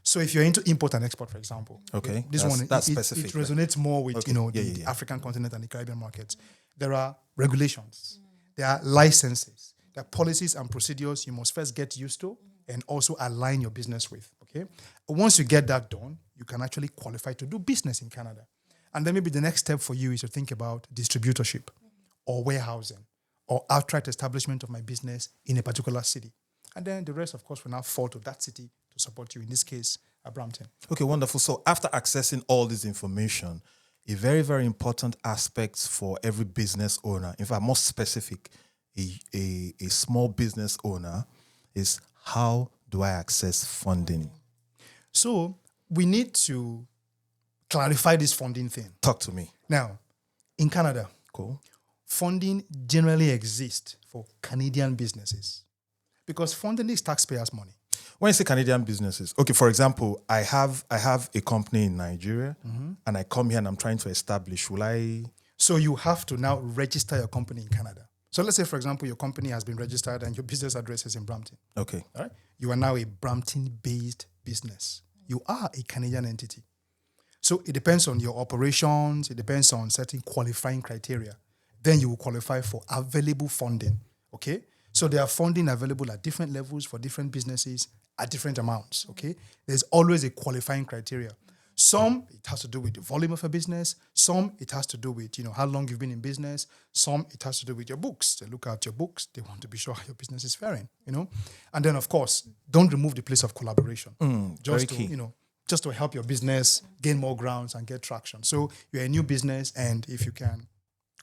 [SPEAKER 2] So if you're into import and export, for example, that's specific. It resonates more with the African continent and the Caribbean markets. There are regulations. There are licenses. There are policies and procedures you must first get used to and also align your business with, okay? Once you get that done, you can actually qualify to do business in Canada. And then maybe the next step for you is to think about distributorship or warehousing or outright establishment of my business in a particular city. And then the rest, of course, will now fall to that city to support you, in this case, Brampton.
[SPEAKER 1] Okay, wonderful. So after accessing all this information, a very, very important aspect for every business owner, in fact, more specific, a small business owner, is how do I access funding?
[SPEAKER 2] So we need to clarify this funding thing.
[SPEAKER 1] Talk to me.
[SPEAKER 2] Now, in Canada,
[SPEAKER 1] Cool.
[SPEAKER 2] funding generally exists for Canadian businesses because funding is taxpayers' money.
[SPEAKER 1] When you say Canadian businesses, okay, for example, I have a company in Nigeria and I come here and I'm trying to establish, will I?
[SPEAKER 2] So you have to now register your company in Canada. So let's say, for example, your company has been registered and your business address is in Brampton.
[SPEAKER 1] Okay.
[SPEAKER 2] All right? You are now a Brampton-based business. You are a Canadian entity. So it depends on your operations. It depends on certain qualifying criteria. Then you will qualify for available funding. Okay? So there are funding available at different levels for different businesses at different amounts. Okay? There's always a qualifying criteria. Some, it has to do with the volume of a business. Some, it has to do with, how long you've been in business. Some, it has to do with your books. They look at your books. They want to be sure how your business is faring, And then, of course, don't remove the place of collaboration.
[SPEAKER 1] Very key.
[SPEAKER 2] Just to help your business gain more grounds and get traction. So you're a new business, and if you can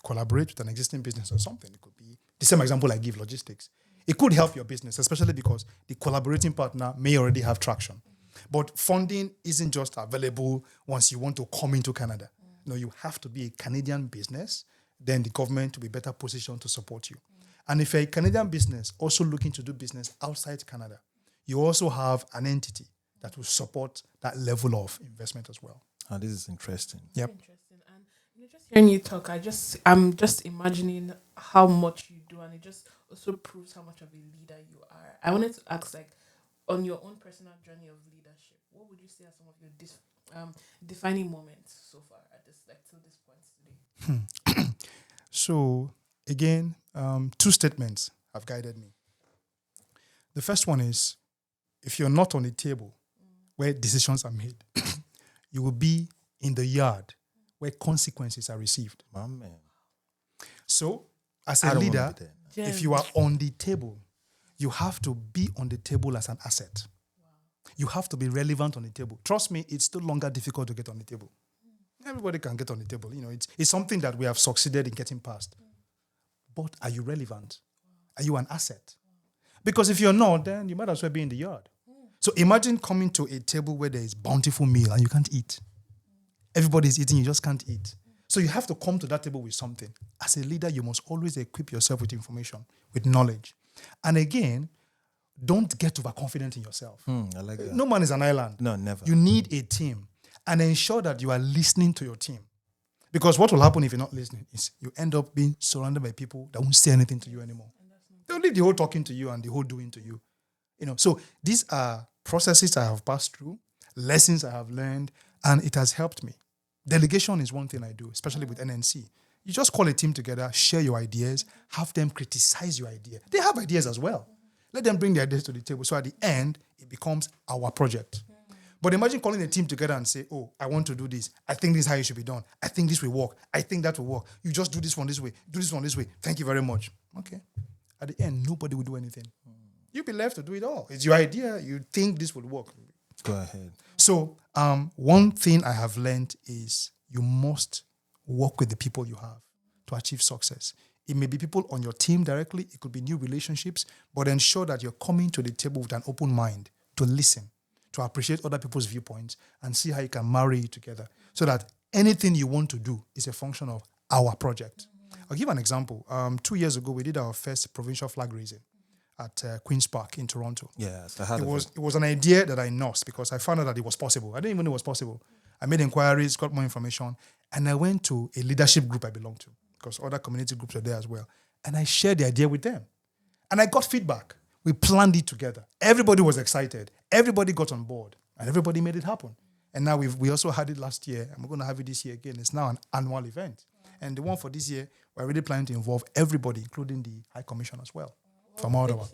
[SPEAKER 2] collaborate with an existing business or something, it could be the same example I give, logistics. It could help your business, especially because the collaborating partner may already have traction. But funding isn't just available once you want to come into Canada. No, you have to be a Canadian business, then the government will be better positioned to support you. And if you're a Canadian business also looking to do business outside Canada, you also have an entity that will support that level of investment as well.
[SPEAKER 1] Oh, this is interesting.
[SPEAKER 2] Yep.
[SPEAKER 3] Interesting. And just hearing you talk, I'm just imagining how much you do, and it just also proves how much of a leader you are. I wanted to ask, on your own personal journey of leadership, what would you say are some of your defining moments so far at this, till this point today?
[SPEAKER 2] So again, 2 statements have guided me. The first one is, if you're not on the table where decisions are made, you will be in the yard where consequences are received.
[SPEAKER 1] My man.
[SPEAKER 2] So, as
[SPEAKER 1] I
[SPEAKER 2] a
[SPEAKER 1] don't wanna
[SPEAKER 2] leader,
[SPEAKER 1] be there.
[SPEAKER 2] if you are on the table, you have to be on the table as an asset. You have to be relevant on the table. Trust me, it's no longer difficult to get on the table. Everybody can get on the table. It's something that we have succeeded in getting past. But are you relevant? Are you an asset? Because if you're not, then you might as well be in the yard. So imagine coming to a table where there is bountiful meal and you can't eat. Everybody's eating, you just can't eat. So you have to come to that table with something. As a leader, you must always equip yourself with information, with knowledge. And again, don't get overconfident in yourself.
[SPEAKER 1] I like that.
[SPEAKER 2] No man is an island.
[SPEAKER 1] No, never.
[SPEAKER 2] You need a team. And ensure that you are listening to your team. Because what will happen if you're not listening is you end up being surrounded by people that won't say anything to you anymore. They'll leave the whole talking to you and the whole doing to you. So these are processes I have passed through, lessons I have learned, and it has helped me. Delegation is one thing I do, especially with NNC. You just call a team together, share your ideas, have them criticize your idea. They have ideas as well. Let them bring their ideas to the table. So at the end, it becomes our project. But imagine calling a team together and say, oh, I want to do this. I think this is how it should be done. I think this will work. I think that will work. You just do this one this way. Do this one this way. Thank you very much. Okay. At the end, nobody will do anything. You'll be left to do it all. It's your idea. You think this will work.
[SPEAKER 1] Go ahead.
[SPEAKER 2] So one thing I have learned is you must work with the people you have to achieve success. It may be people on your team directly. It could be new relationships. But ensure that you're coming to the table with an open mind to listen, to appreciate other people's viewpoints and see how you can marry it together so that anything you want to do is a function of our project. I'll give an example. 2 years ago, we did our first provincial flag raising at Queen's Park in Toronto.
[SPEAKER 1] Yes, I had
[SPEAKER 2] It was an idea that I nursed because I found out that it was possible. I didn't even know it was possible. I made inquiries, got more information, and I went to a leadership group I belong to because other community groups were there as well. And I shared the idea with them. And I got feedback. We planned it together. Everybody was excited. Everybody got on board. And everybody made it happen. And now we also had it last year. And we're going to have it this year again. It's now an annual event. And the one for this year, we're really planning to involve everybody, including the High Commission as well. From Ottawa.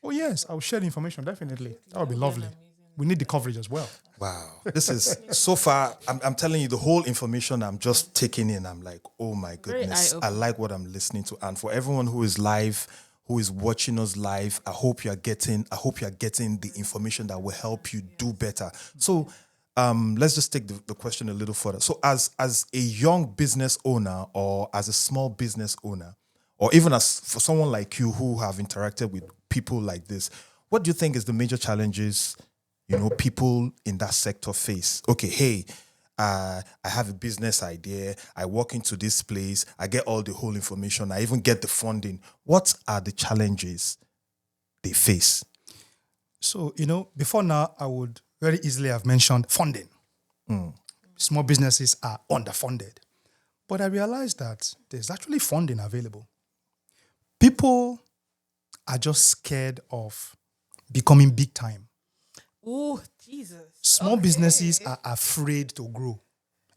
[SPEAKER 2] Oh, yes. I'll share the information, definitely. That would be lovely. We need the coverage as well.
[SPEAKER 1] Wow. This is, so far, I'm telling you, the whole information I'm just taking in, I'm like, oh my goodness. I like what I'm listening to. And for everyone who is live, who is watching us live, I hope you are getting the information that will help you do better. So let's just take the question a little further. So as a young business owner or as a small business owner, or even as for someone like you who have interacted with people like this, what do you think is the major challenges people in that sector face? Okay, hey, I have a business idea. I walk into this place. I get all the whole information. I even get the funding. What are the challenges they face?
[SPEAKER 2] So, before now, I would very easily have mentioned funding. Small businesses are underfunded. But I realized that there's actually funding available. People are just scared of becoming big time.
[SPEAKER 3] Oh, Jesus.
[SPEAKER 2] Small businesses are afraid to grow.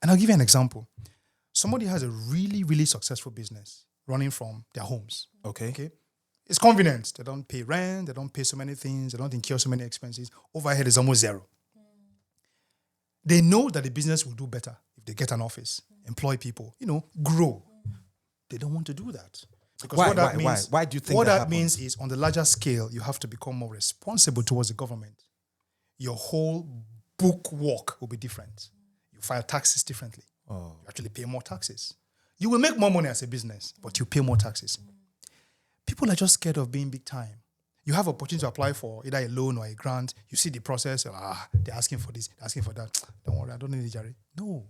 [SPEAKER 2] And I'll give you an example. Somebody has a really, really successful business running from their homes.
[SPEAKER 1] Okay.
[SPEAKER 2] It's convenient. They don't pay rent. They don't pay so many things. They don't incur so many expenses. Overhead is almost zero. They know that the business will do better if they get an office, employ people, grow. They don't want to do that. Because
[SPEAKER 1] Why do you think
[SPEAKER 2] what
[SPEAKER 1] that
[SPEAKER 2] that
[SPEAKER 1] happens?
[SPEAKER 2] means is on the larger scale, you have to become more responsible towards the government. Your whole book work will be different. You file taxes differently. You actually pay more taxes. You will make more money as a business, but you pay more taxes. People are just scared of being big time. You have opportunity to apply for either a loan or a grant. You see the process. They're asking for this, they're asking for that. Don't worry, I don't need it, Jerry. No.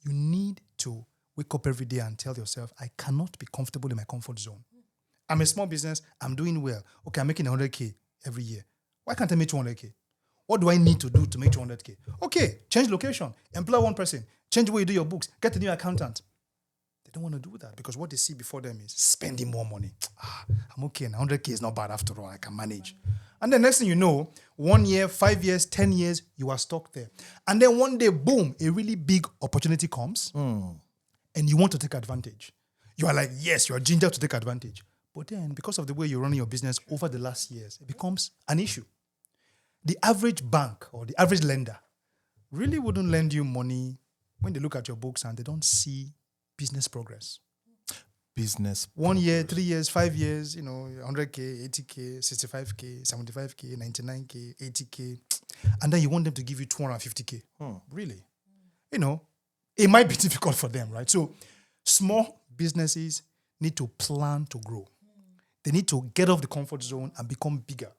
[SPEAKER 2] You need to wake up every day and tell yourself, I cannot be comfortable in my comfort zone. I'm a small business. I'm doing well. Okay, I'm making 100K every year. Why can't I make 200K? What do I need to do to make 200K? Okay, change location. Employ one person. Change the way you do your books. Get a new accountant. They don't want to do that because what they see before them is spending more money. I'm okay. And 100K is not bad after all. I can manage. And then next thing you know, 1 year, 5 years, 10 years, you are stuck there. And then one day, boom, a really big opportunity comes and you want to take advantage. You are like, yes, you are ginger to take advantage. But then because of the way you're running your business over the last years, it becomes an issue. The average bank or the average lender really wouldn't lend you money when they look at your books and they don't see business progress.
[SPEAKER 1] Business
[SPEAKER 2] 1 year, 3 years, 5 years, 100K, 80K, 65K, 75K, 99K, 80K. And then you want them to give you 250K. Really? It might be difficult for them, right? So small businesses need to plan to grow. They need to get off the comfort zone and become bigger.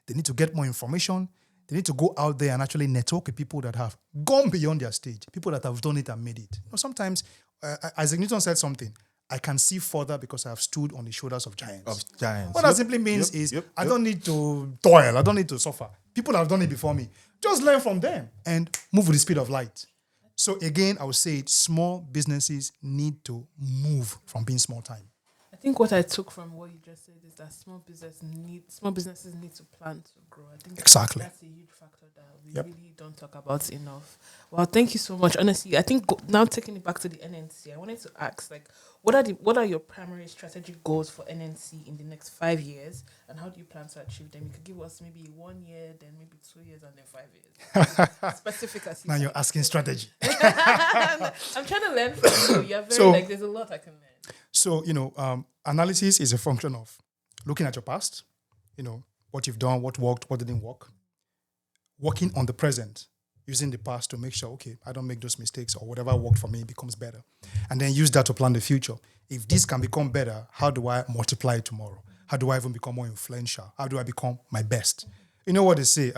[SPEAKER 2] They need to get more information. They need to go out there and actually network with people that have gone beyond their stage, people that have done it and made it. Sometimes, Isaac Newton said something, I can see further because I have stood on the shoulders of giants. What that simply means is I don't need to toil. I don't need to suffer. People have done it before me. Just learn from them and move with the speed of light. So again, I would say small businesses need to move from being small time.
[SPEAKER 3] I think what I took from what you just said is that small businesses need to plan to grow. I think
[SPEAKER 2] Exactly.
[SPEAKER 3] that's a huge factor that we really don't talk about enough. Well, thank you so much. Honestly, I think now taking it back to the NNC, I wanted to ask, what are your primary strategic goals for NNC in the next 5 years, and how do you plan to achieve them? You could give us maybe 1 year, then maybe 2 years, and then 5 years. Specific as you
[SPEAKER 2] Now
[SPEAKER 3] said.
[SPEAKER 2] you're asking strategy.
[SPEAKER 3] I'm trying to learn from you. You're very there's a lot I can learn.
[SPEAKER 2] So, analysis is a function of looking at your past, what you've done, what worked, what didn't work. Working on the present, using the past to make sure, okay, I don't make those mistakes or whatever worked for me becomes better. And then use that to plan the future. If this can become better, how do I multiply it tomorrow? How do I even become more influential? How do I become my best? You know what they say?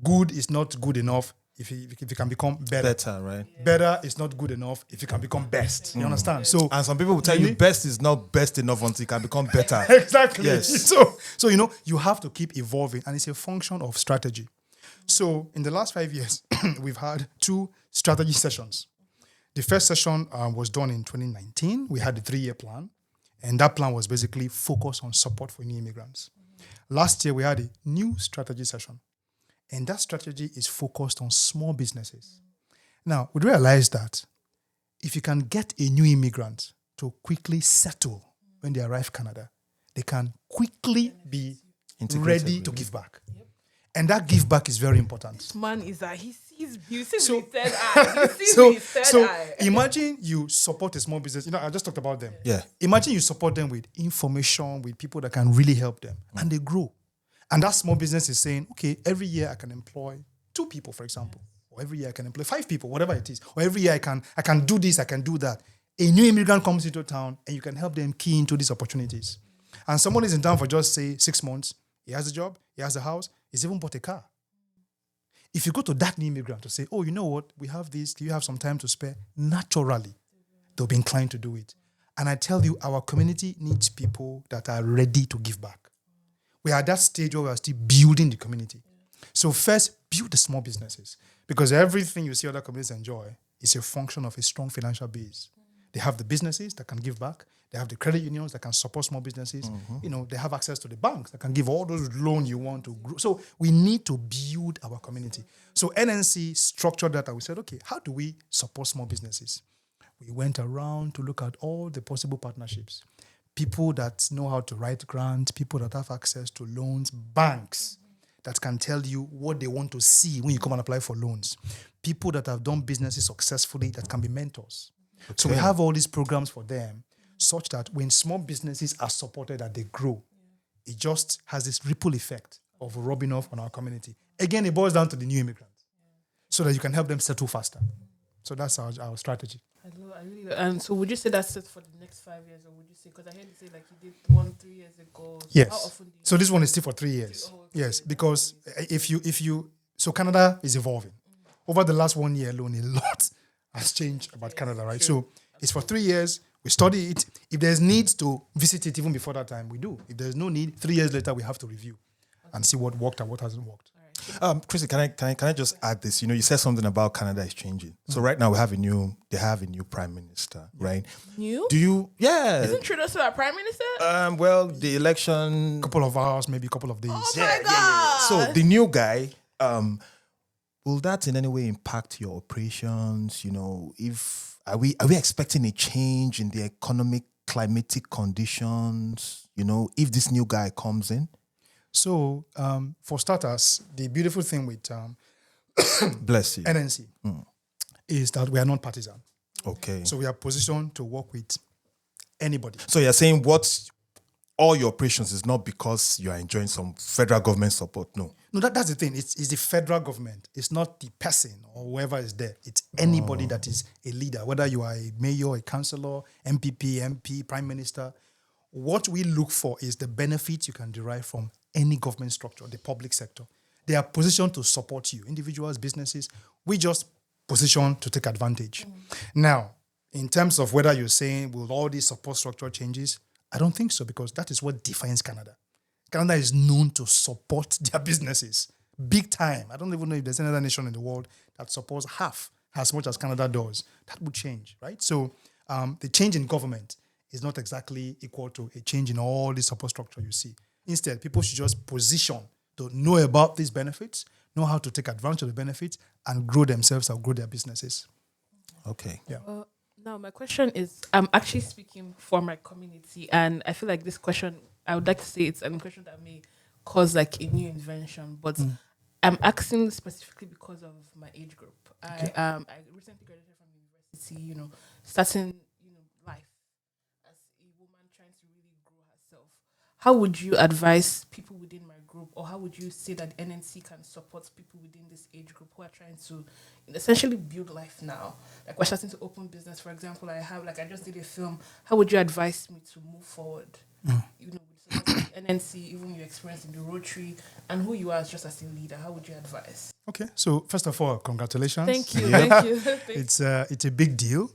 [SPEAKER 2] Good is not good enough if you can become better.
[SPEAKER 1] Better, right?
[SPEAKER 2] Yeah. Better is not good enough if you can become best. You understand? So,
[SPEAKER 1] and some people will tell you best is not best enough until you can become better.
[SPEAKER 2] Exactly.
[SPEAKER 1] Yes.
[SPEAKER 2] So you have to keep evolving, and it's a function of strategy. So in the last 5 years, we've had 2 strategy sessions. The first session was done in 2019. We had a 3-year plan, and that plan was basically focused on support for new immigrants. Last year, we had a new strategy session, and that strategy is focused on small businesses. Now, we realize that if you can get a new immigrant to quickly settle when they arrive Canada, they can quickly be ready to give back. And that give back is very important.
[SPEAKER 3] This man is he sees with his third eye. He sees with his third eye.
[SPEAKER 2] Imagine you support a small business. I just talked about them.
[SPEAKER 1] Yeah.
[SPEAKER 2] Imagine you support them with information, with people that can really help them, and they grow. And that small business is saying, okay, every year I can employ 2 people, for example, or every year I can employ 5 people, whatever it is, or every year I can do this, I can do that. A new immigrant comes into town, and you can help them key into these opportunities. And someone is in town for just say 6 months. He has a job, he has a house, He's even bought a car. If you go to that new immigrant to say, oh, you know what, we have this, do you have some time to spare? Naturally, they'll be inclined to do it. And I tell you, our community needs people that are ready to give back. We are at that stage where we are still building the community. So first, build the small businesses. Because everything you see other communities enjoy is a function of a strong financial base. They have the businesses that can give back. They have the credit unions that can support small businesses. They have access to the banks that can give all those loans you want to grow. So we need to build our community. So NNC structured that and we said, okay, how do we support small businesses? We went around to look at all the possible partnerships. People that know how to write grants, people that have access to loans, banks that can tell you what they want to see when you come and apply for loans. People that have done businesses successfully that can be mentors. Okay. So we have all these programs for them such that when small businesses are supported and they grow, it just has this ripple effect of rubbing off on our community. Again, it boils down to the new immigrants so that you can help them settle faster. So that's our strategy.
[SPEAKER 3] I really love. And so would you say that's it for the next 5 years, or would you say, because I heard you say like you did 3 years ago. So
[SPEAKER 2] yes.
[SPEAKER 3] How often do you
[SPEAKER 2] so this one is still for 3 years. Yes, because so Canada is evolving. Over the last 1 year alone, a lot has changed about Canada, right? Sure. So it's for 3 years. We study it. If there's need to visit it even before that time, we do. If there's no need, 3 years later, we have to review and see what worked and what hasn't worked.
[SPEAKER 1] Chrissy, can I just add this? You said something about Canada is changing. So right now they have a new prime minister, right?
[SPEAKER 3] New?
[SPEAKER 1] Do you? Yeah.
[SPEAKER 3] Isn't Trudeau still our prime minister?
[SPEAKER 1] Well, the election.
[SPEAKER 2] Couple of hours, maybe a couple of days.
[SPEAKER 3] Oh my God.
[SPEAKER 1] So the new guy, will that in any way impact your operations? If are we expecting a change in the economic climatic conditions? If this new guy comes in.
[SPEAKER 2] So, for starters, the beautiful thing with
[SPEAKER 1] bless you
[SPEAKER 2] NNC is that we are not partisan.
[SPEAKER 1] Okay.
[SPEAKER 2] So we are positioned to work with anybody.
[SPEAKER 1] So you're saying all your operations is not because you are enjoying some federal government support? No,
[SPEAKER 2] that's the thing. It's the federal government. It's not the person or whoever is there. It's anybody that is a leader, whether you are a mayor, a councillor, MPP, MP, prime minister. What we look for is the benefits you can derive from any government structure, the public sector. They are positioned to support you, individuals, businesses. We just position to take advantage. Now, in terms of whether you're saying, will all these support structure changes? I don't think so, because that is what defines Canada. Canada is known to support their businesses big time. I don't even know if there's another nation in the world that supports half as much as Canada does. That would change, right? So the change in government is not exactly equal to a change in all the support structure you see. Instead, people should just position to know about these benefits, know how to take advantage of the benefits, and grow themselves or grow their businesses.
[SPEAKER 1] Okay.
[SPEAKER 2] Yeah.
[SPEAKER 3] Now, my question is, I'm actually speaking for my community, and I feel like this question, I would like to say it's an question that may cause like a new invention, but I'm asking specifically because of my age group. Okay. I recently graduated from university, starting life as a woman trying to really grow herself. How would you advise people within my group, or how would you say that NNC can support people within this age group who are trying to essentially build life now? Like, we're starting to open business, for example. I just did a film. How would you advise me to move forward? With NNC, even your experience in the Rotary, and who you are just as a leader, how would you advise?
[SPEAKER 2] Okay, so first of all, congratulations.
[SPEAKER 3] Thank you. Thank you.
[SPEAKER 2] It's a big deal.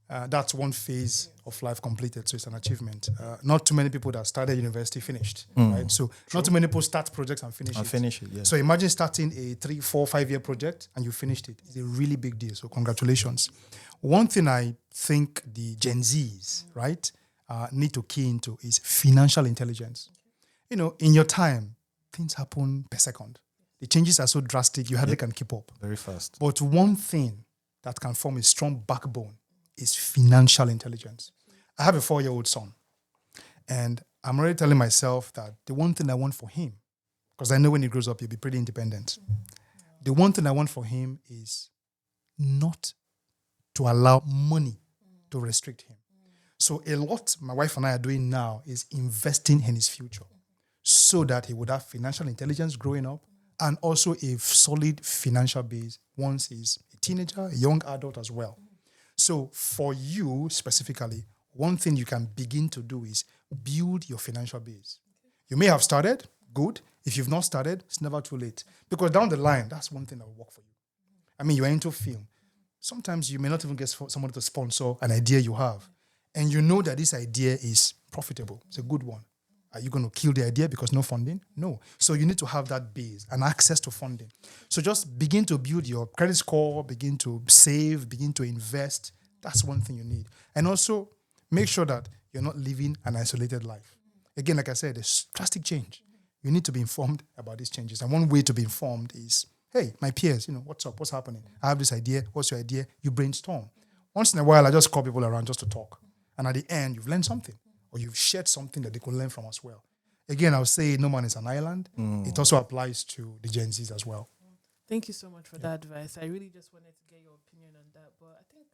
[SPEAKER 2] That's one phase of life completed, so it's an achievement. Not too many people that started university finished, right? So not too many people start projects and finish it. Yeah. So imagine starting a 3, 4, 5 year project and you finished it. It's a really big deal, so congratulations. One thing I think the Gen Zs, right, need to key into is financial intelligence. In your time, things happen per second. The changes are so drastic, you hardly can keep up.
[SPEAKER 1] Very fast.
[SPEAKER 2] But one thing that can form a strong backbone is financial intelligence. I have a 4-year-old son, and I'm already telling myself that the one thing I want for him, because I know when he grows up, he'll be pretty independent. The one thing I want for him is not to allow money to restrict him. So a lot my wife and I are doing now is investing in his future so that he would have financial intelligence growing up and also a solid financial base once he's a teenager, a young adult as well. So for you specifically, one thing you can begin to do is build your financial base. You may have started, good, If you've not started, it's never too late. Because down the line, that's one thing that will work for you. I mean, you're into film. Sometimes you may not even get someone to sponsor an idea you have. And you know that this idea is profitable. It's a good one. Are you going to kill the idea because no funding? No. So you need to have that base and access to funding. So just begin to build your credit score, begin to save, begin to invest. That's one thing you need. And also make sure that you're not living an isolated life. Again, like I said, there's drastic change. You need to be informed about these changes. And one way to be informed is, hey, my peers, what's up? What's happening? I have this idea. What's your idea? You brainstorm. Once in a while, I just call people around just to talk. And at the end, you've learned something. Or you've shared something that they could learn from as well. Again, I would say no man is an island. It also applies to the Gen Zs as well.
[SPEAKER 3] Thank you so much for that advice. I really just wanted to get your opinion on that. But I think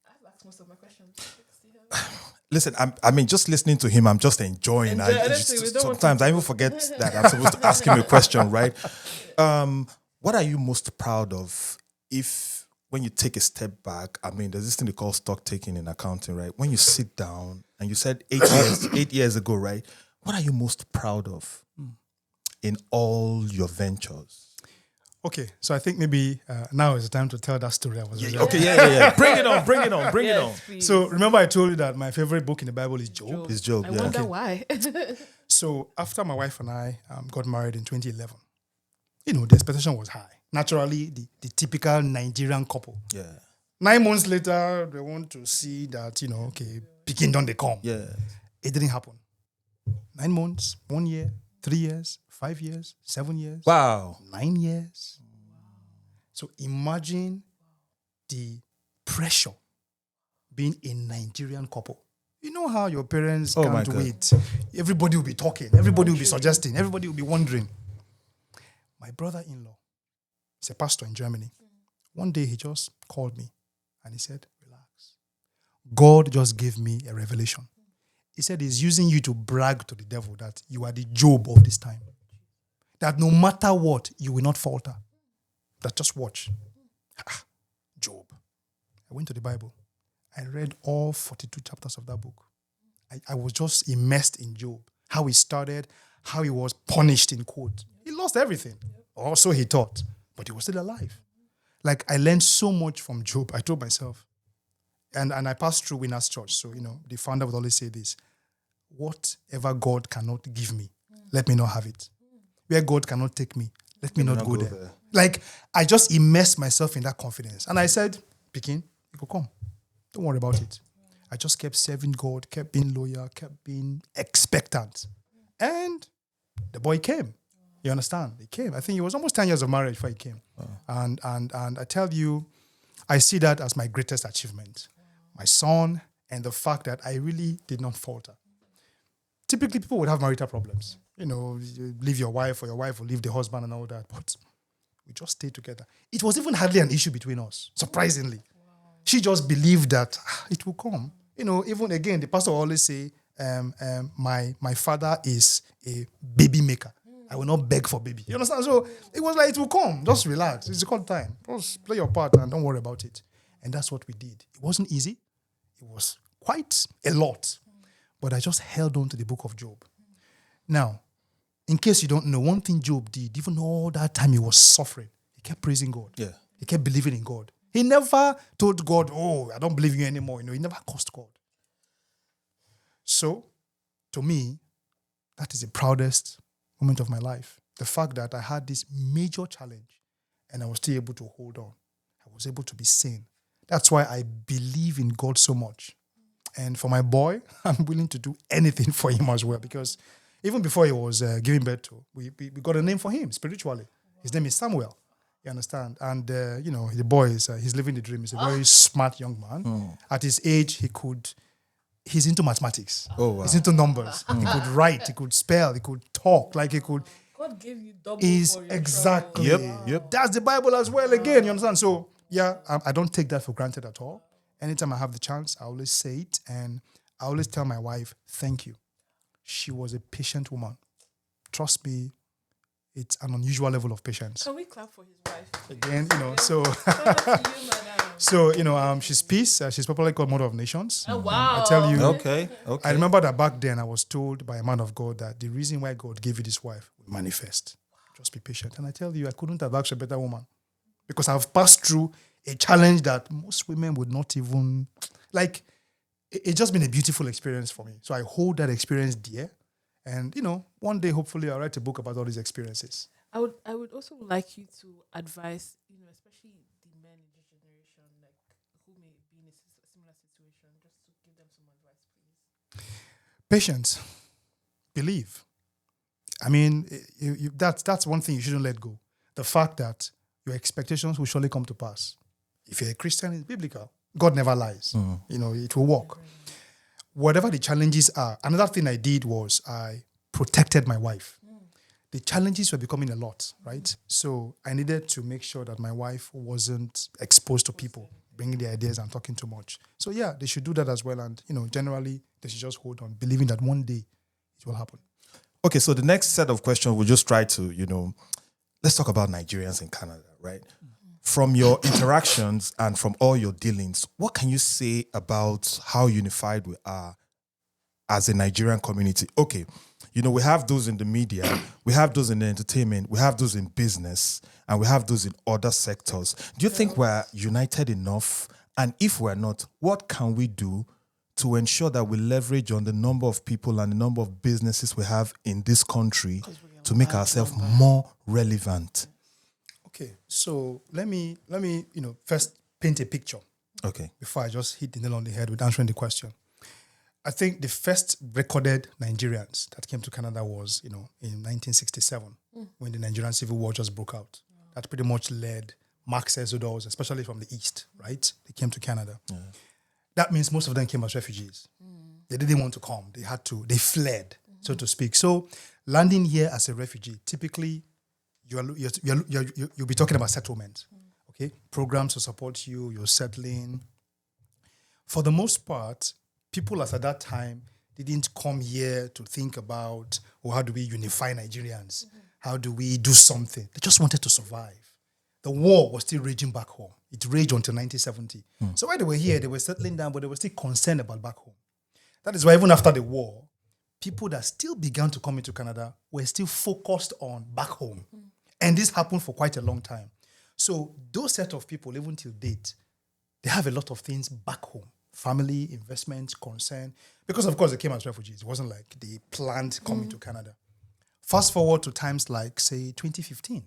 [SPEAKER 3] I've asked most of my questions.
[SPEAKER 1] Listen, I mean, just listening to him, I'm just enjoying. Sometimes I even forget that I'm supposed to ask him a question, right? What are you most proud of when you take a step back? I mean, there's this thing they call stock taking in accounting, right? When you sit down and you said 8 years ago, right? What are you most proud of in all your ventures?
[SPEAKER 2] Okay, so I think maybe now is the time to tell that story.
[SPEAKER 1] Yeah. Bring it on.
[SPEAKER 3] Please.
[SPEAKER 2] So remember I told you that my favorite book in the Bible is Job?
[SPEAKER 1] It's Job,
[SPEAKER 3] I wonder why.
[SPEAKER 2] So after my wife and I got married in 2011, the expectation was high. Naturally, the typical Nigerian couple.
[SPEAKER 1] Yeah.
[SPEAKER 2] 9 months later, they want to see that, picking down they come.
[SPEAKER 1] Yeah.
[SPEAKER 2] It didn't happen. 9 months, 1 year, 3 years, 5 years, 7 years.
[SPEAKER 1] Wow.
[SPEAKER 2] 9 years. So imagine the pressure being a Nigerian couple. You know how your parents can't wait. Everybody will be talking. Everybody will be suggesting. Everybody will be wondering. My brother-in-law, he's a pastor in Germany. One day he just called me and he said, relax. God just gave me a revelation. He said he's using you to brag to the devil that you are the Job of this time. That no matter what, you will not falter. That just watch. Job. I went to the Bible. I read all 42 chapters of that book. I was just immersed in Job. How he started, how he was punished in quote. He lost everything. Or so he thought. But he was still alive. Like I learned so much from Job. I told myself. And I passed through Winners Church. So, the founder would always say this. Whatever God cannot give me, let me not have it. Where God cannot take me, let me not go there. Like, I just immersed myself in that confidence. And I said, Pikin, you go come. Don't worry about it. I just kept serving God, kept being loyal, kept being expectant. And the boy came. You understand? He came. I think it was almost 10 years of marriage before he came. Wow. And I tell you, I see that as my greatest achievement. My son and the fact that I really did not falter. Typically, people would have marital problems. You leave your wife or your wife will leave the husband and all that. But we just stayed together. It was even hardly an issue between us, surprisingly. Wow. She just believed that it will come. Even again, the pastor will always say, my father is a baby maker. I will not beg for baby. You understand? So it was like, it will come. Just relax. It's a good time. Just play your part and don't worry about it. And that's what we did. It wasn't easy. It was quite a lot. But I just held on to the book of Job. Now, in case you don't know, one thing Job did, even all that time he was suffering, he kept praising God.
[SPEAKER 1] Yeah.
[SPEAKER 2] He kept believing in God. He never told God, I don't believe in you anymore. He never cursed God. So, to me, that is the proudest moment of my life. The fact that I had this major challenge and I was still able to hold on. I was able to be sane. That's why I believe in God so much. And for my boy, I'm willing to do anything for him as well, because even before he was giving birth to, we got a name for him spiritually. His name is Samuel. You understand? And, the boy he's living the dream. He's a very smart young man. At his age, he's into mathematics. Oh, wow. He's into numbers. He could write, he could spell, he could talk, like he could.
[SPEAKER 3] God gave you double for your
[SPEAKER 2] exactly.
[SPEAKER 1] Yep.
[SPEAKER 2] That's the Bible as well again, you understand? So, yeah, I don't take that for granted at all. Anytime I have the chance, I always say it, and I always tell my wife, thank you. She was a patient woman. Trust me, it's an unusual level of patience.
[SPEAKER 3] Can we clap for his wife?
[SPEAKER 2] Again, so
[SPEAKER 3] Shout out to you, madam.
[SPEAKER 2] so she's peace. She's popularly called Mother of Nations.
[SPEAKER 3] Oh, wow.
[SPEAKER 2] I tell you,
[SPEAKER 1] Okay.
[SPEAKER 2] I remember that back then I was told by a man of God that the reason why God gave you this wife will manifest. Just be patient. And I tell you, I couldn't have asked a better woman because I've passed through a challenge that most women would not even like. It's just been a beautiful experience for me. So I hold that experience dear. And, one day, hopefully, I'll write a book about all these experiences.
[SPEAKER 3] I would also like you to advise, especially the men in this generation, like who may be in a similar situation, just to give them some advice, please.
[SPEAKER 2] Patience. Believe. I mean, that's one thing you shouldn't let go. The fact that your expectations will surely come to pass. If you're a Christian, it's biblical. God never lies. It will work. Whatever the challenges are, another thing I did was I protected my wife. The challenges were becoming a lot, right? So I needed to make sure that my wife wasn't exposed to people bringing their ideas and talking too much. So yeah, they should do that as well. And, generally, they should just hold on, believing that one day it will happen.
[SPEAKER 1] Okay, so the next set of questions, we'll just try to, let's talk about Nigerians in Canada, right? From your interactions and from all your dealings, what can you say about how unified we are as a Nigerian community? Okay, we have those in the media, we have those in the entertainment, we have those in business, and we have those in other sectors. Do you think we're united enough? And if we're not, what can we do to ensure that we leverage on the number of people and the number of businesses we have in this country to make ourselves more relevant?
[SPEAKER 2] Okay, so let me first paint a picture.
[SPEAKER 1] Okay.
[SPEAKER 2] Before I just hit the nail on the head with answering the question. I think the first recorded Nigerians that came to Canada was, in 1967, when the Nigerian Civil War just broke out. That pretty much led mass exodus, especially from the East, right? They came to Canada. Yeah. That means most of them came as refugees. They didn't want to come. They fled, so to speak. So landing here as a refugee, typically, you'll be talking about settlement, okay? Programs to support you, you're settling. For the most part, people at that time didn't come here to think about, how do we unify Nigerians? How do we do something? They just wanted to survive. The war was still raging back home. It raged until 1970. So while they were here, they were settling down, but they were still concerned about back home. That is why even after the war, people that still began to come into Canada were still focused on back home. And this happened for quite a long time. So those set of people, even till date, they have a lot of things back home. Family, investment, concern. Because, of course, they came as refugees. It wasn't like they planned coming to Canada. Fast forward to times like, say, 2015,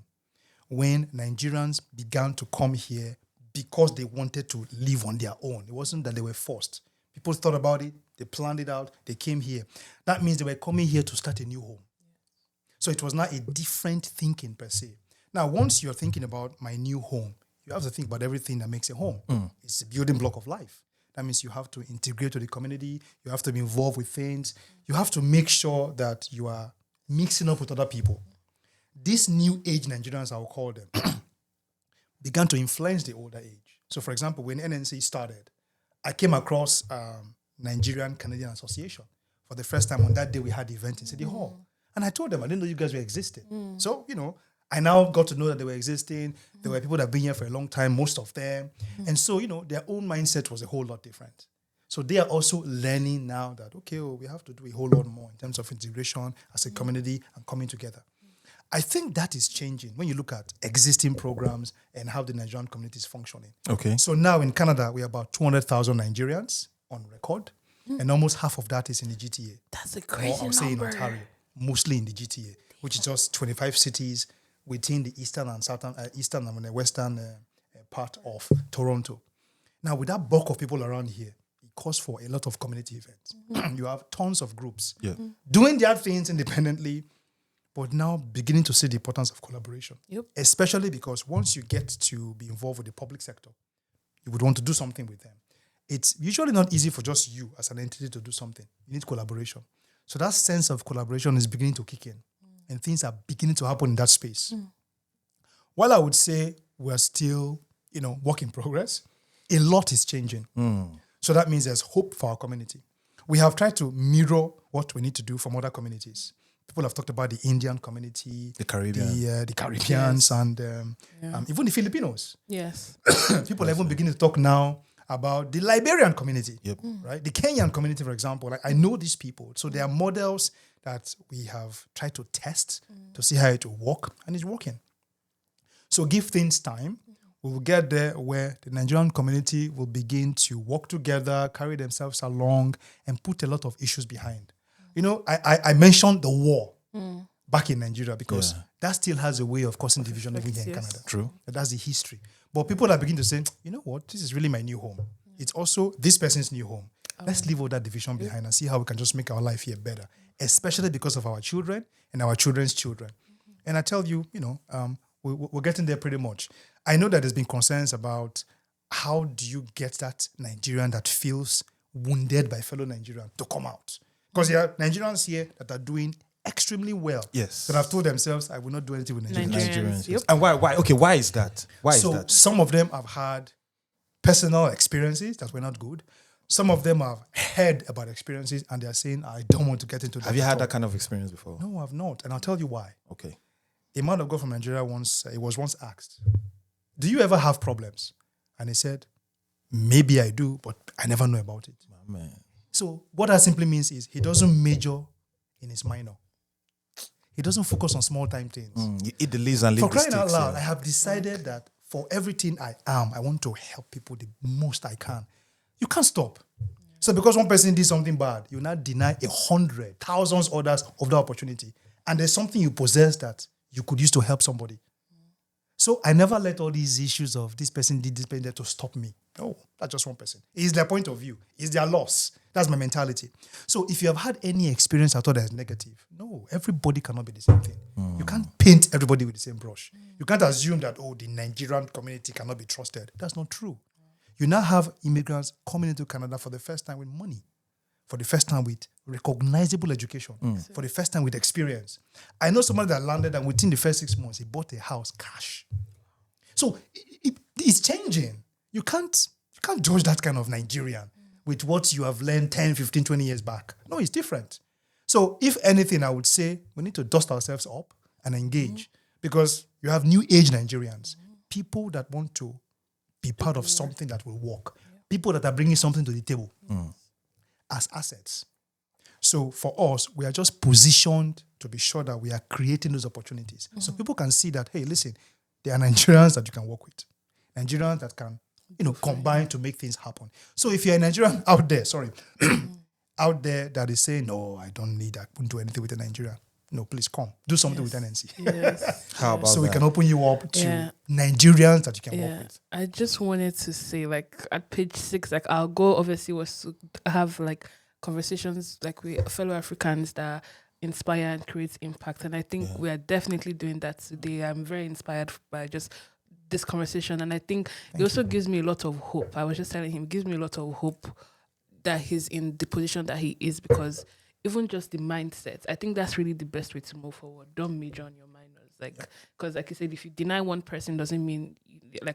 [SPEAKER 2] when Nigerians began to come here because they wanted to live on their own. It wasn't that they were forced. People thought about it. They planned it out. They came here. That means they were coming here to start a new home. So it was not a different thinking per se. Now, once you're thinking about my new home, you have to think about everything that makes a home. It's a building block of life. That means you have to integrate to the community. You have to be involved with things. You have to make sure that you are mixing up with other people. These new age Nigerians, I will call them, began to influence the older age. So, for example, when NNC started, I came across Nigerian Canadian Association. For the first time on that day, we had the event in City Hall. And I told them, I didn't know you guys were existing. So, I now got to know that they were existing. There were people that have been here for a long time, most of them. And so, their own mindset was a whole lot different. So they are also learning now that, okay, we have to do a whole lot more in terms of integration as a community and coming together. I think that is changing when you look at existing programs and how the Nigerian community is functioning.
[SPEAKER 1] Okay.
[SPEAKER 2] So now in Canada, we are about 200,000 Nigerians on record, and almost half of that is in the GTA.
[SPEAKER 3] That's a crazy
[SPEAKER 2] I'll say in
[SPEAKER 3] number.
[SPEAKER 2] Ontario, mostly in the GTA, which is just 25 cities within the eastern and the western part of Toronto. Now, with that bulk of people around here, it calls for a lot of community events. You have tons of groups doing their things independently, but now beginning to see the importance of collaboration. Especially because once you get to be involved with the public sector, you would want to do something with them. It's usually not easy for just you as an entity to do something. You need collaboration. So that sense of collaboration is beginning to kick in. And things are beginning to happen in that space. While I would say we're still, work in progress, a lot is changing. So that means there's hope for our community. We have tried to mirror what we need to do from other communities. People have talked about the Indian community,
[SPEAKER 1] The Caribbean.
[SPEAKER 2] the Caribbeans, and even the Filipinos.
[SPEAKER 3] Yes.
[SPEAKER 2] People are even beginning to talk now about the Liberian community,
[SPEAKER 1] Yep.
[SPEAKER 2] right? The Kenyan community, for example. Like, I know these people. So there are models that we have tried to test to see how it will work, and it's working. So give things time. We will get there where the Nigerian community will begin to work together, carry themselves along, and put a lot of issues behind. You know, I mentioned the war back in Nigeria because that still has a way of causing division over here in Canada.
[SPEAKER 1] True.
[SPEAKER 2] That's the history. But people are beginning to say, you know what, this is really my new home. It's also this person's new home. Let's leave all that division behind and see how we can just make our life here better, especially because of our children and our children's children. And I tell you, we're getting there pretty much. I know that there's been concerns about how do you get that Nigerian that feels wounded by fellow Nigerian to come out. Because there are Nigerians here that are doing extremely well.
[SPEAKER 1] Yes.
[SPEAKER 2] That have told themselves, I will not do anything with Nigerians.
[SPEAKER 3] Nigerians. Yep.
[SPEAKER 1] And why? Okay, why is that? Why is that?
[SPEAKER 2] Some of them have had personal experiences that were not good. Some of them have heard about experiences and they're saying, I don't want to get into that.
[SPEAKER 1] Have you had that kind of experience before?
[SPEAKER 2] No, I've not. And I'll tell you why.
[SPEAKER 1] Okay.
[SPEAKER 2] A man of God from Nigeria was once asked, do you ever have problems? And he said, maybe I do, but I never know about it.
[SPEAKER 1] Man.
[SPEAKER 2] So what that simply means is he doesn't major in his minor. He doesn't focus on small time things.
[SPEAKER 1] You eat the leaves and leave
[SPEAKER 2] For
[SPEAKER 1] the
[SPEAKER 2] crying
[SPEAKER 1] sticks.
[SPEAKER 2] out loud,
[SPEAKER 1] yeah.
[SPEAKER 2] I have decided that for everything I am, I want to help people the most I can. You can't stop. So because one person did something bad, you now deny 100, thousands others of the opportunity. And there's something you possess that you could use to help somebody. So I never let all these issues of this person did this person to stop me. No, that's just one person. It's their point of view. It's their loss. That's my mentality. So if you have had any experience at all that is negative, no, everybody cannot be the same thing. You can't paint everybody with the same brush. You can't assume that, the Nigerian community cannot be trusted. That's not true. You now have immigrants coming into Canada for the first time with money, for the first time with recognizable education, for the first time with experience. I know somebody that landed and within the first 6 months, he bought a house cash. So it's changing. You can't judge that kind of Nigerian with what you have learned 10, 15, 20 years back. No, it's different. So if anything, I would say we need to dust ourselves up and engage because you have new age Nigerians, people that want to be part of something that will work, people that are bringing something to the table as assets. So for us, we are just positioned to be sure that we are creating those opportunities. So people can see that, hey, listen, there are Nigerians that you can work with, Nigerians that can, combine to make things happen. So if you're a Nigerian out there, out there that is saying, no, I don't won't do anything with a Nigerian. No, please come. Do something with NNC.
[SPEAKER 3] Yes.
[SPEAKER 1] How about
[SPEAKER 2] So we
[SPEAKER 1] that?
[SPEAKER 2] can open you up to Nigerians that you can work with.
[SPEAKER 3] I just wanted to say, at PageSix, our goal obviously was to have conversations with fellow Africans that inspire and create impact. And I think we are definitely doing that today. I'm very inspired by just this conversation. And I think it also gives me a lot of hope. I was just telling him, it gives me a lot of hope that he's in the position that he is, because even just the mindset, I think that's really the best way to move forward. Don't major on your minors. Because like you said, if you deny one person, doesn't mean,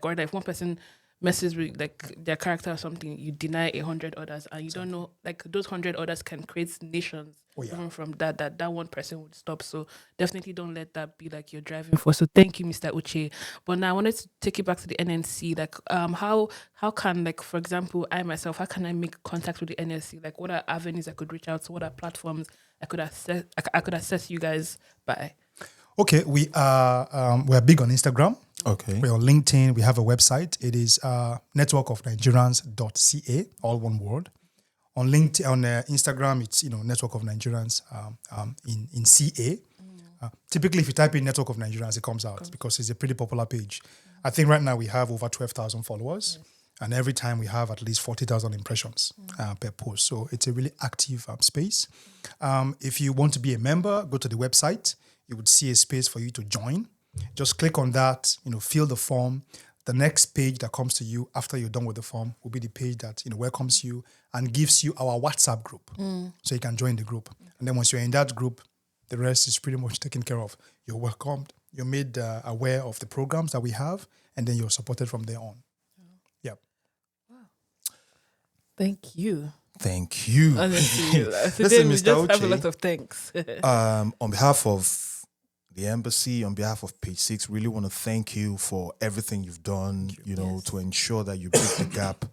[SPEAKER 3] or if one person messes with their character or something, you deny 100 others, and you don't know, those 100 others can create nations. Even from that one person would stop. So definitely don't let that be your driving force. So thank you, Mr. Uche. But now I wanted to take you back to the NNC. How can, for example, I myself, how can I make contact with the NNC? What are avenues I could reach out to? What are platforms I could access you guys by?
[SPEAKER 2] Okay, we are big on Instagram.
[SPEAKER 1] Okay.
[SPEAKER 2] We're on LinkedIn. We have a website. It is networkofnigerians.ca, all one word. On LinkedIn, on Instagram, it's Network of Nigerians in CA. Typically, if you type in Network of Nigerians, it comes out because it's a pretty popular page. I think right now we have over 12,000 followers, and every time we have at least 40,000 impressions per post. So it's a really active space. If you want to be a member, go to the website. You would see a space for you to join. Just click on that, fill the form. The next page that comes to you after you're done with the form will be the page that welcomes you and gives you our WhatsApp group. So you can join the group. And then once you're in that group, the rest is pretty much taken care of. You're welcomed. You're made aware of the programs that we have, and then you're supported from there on. Yeah.
[SPEAKER 3] Thank you.
[SPEAKER 1] Thank you.
[SPEAKER 3] Honestly,
[SPEAKER 1] Listen,
[SPEAKER 3] today we
[SPEAKER 1] Mr.
[SPEAKER 3] just have a
[SPEAKER 1] Uche,
[SPEAKER 3] lot of thanks.
[SPEAKER 1] on behalf of the embassy, on behalf of PageSix, really want to thank you for everything you've done, to ensure that you bridge the gap,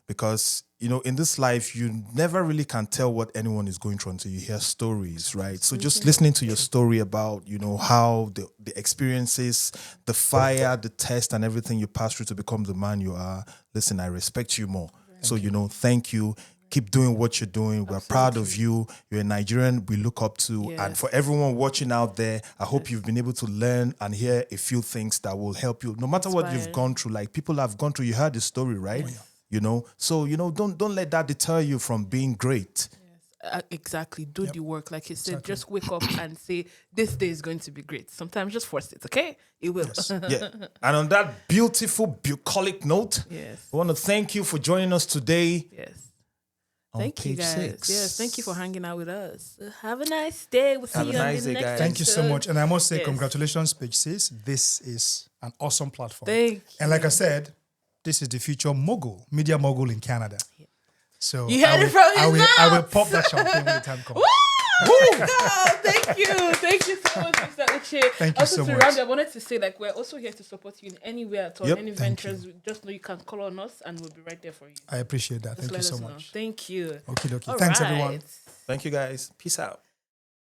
[SPEAKER 1] because, in this life, you never really can tell what anyone is going through until you hear stories, right? So just listening to your story about, how the experiences, the fire, the test, and everything you passed through to become the man you are, listen, I respect you more. Thank you. Keep doing what you're doing. We're proud of you. You're a Nigerian we look up to.
[SPEAKER 3] Yes.
[SPEAKER 1] And for everyone watching out there, I hope you've been able to learn and hear a few things that will help you. No matter what you've gone through, like people have gone through, you heard the story, right? So, don't let that deter you from being great.
[SPEAKER 3] Exactly. Do the work. Like you said, just wake up and say, this day is going to be great. Sometimes just force it, okay? It will.
[SPEAKER 1] Yes. Yeah. And on that beautiful, bucolic note,
[SPEAKER 3] Yes.
[SPEAKER 1] I want to thank you for joining us today.
[SPEAKER 3] Yes.
[SPEAKER 1] On
[SPEAKER 3] Thank you, guys.
[SPEAKER 1] PageSix.
[SPEAKER 3] Yes, thank you for hanging out with us. Have a nice day. We'll see
[SPEAKER 1] Have a
[SPEAKER 3] you on
[SPEAKER 1] nice
[SPEAKER 3] the
[SPEAKER 1] day,
[SPEAKER 3] next
[SPEAKER 1] guys.
[SPEAKER 2] Thank you so much. And I must say,
[SPEAKER 3] Yes.
[SPEAKER 2] congratulations, PageSix. This is an awesome platform.
[SPEAKER 3] Thank
[SPEAKER 2] And like I said, this is the future mogul, media mogul in Canada. So
[SPEAKER 3] You heard it from his
[SPEAKER 2] I will
[SPEAKER 3] mouth.
[SPEAKER 2] pop that champagne when the time comes.
[SPEAKER 3] Oh, thank you. Thank you so much, Mr. Uche.
[SPEAKER 2] Thank you
[SPEAKER 3] also,
[SPEAKER 2] so
[SPEAKER 3] to
[SPEAKER 2] much.
[SPEAKER 3] round up, I wanted to say, we're also here to support you in any way at all,
[SPEAKER 1] Yep.
[SPEAKER 3] any
[SPEAKER 2] Thank
[SPEAKER 3] ventures. Just know you can call on us and we'll be right there for you.
[SPEAKER 2] I appreciate that.
[SPEAKER 3] Just
[SPEAKER 2] Thank you
[SPEAKER 3] let
[SPEAKER 2] so
[SPEAKER 3] us know.
[SPEAKER 2] much.
[SPEAKER 3] Thank you.
[SPEAKER 2] Okie dokie.
[SPEAKER 3] All
[SPEAKER 2] Thanks,
[SPEAKER 3] right.
[SPEAKER 2] everyone.
[SPEAKER 1] Thank you, guys. Peace out.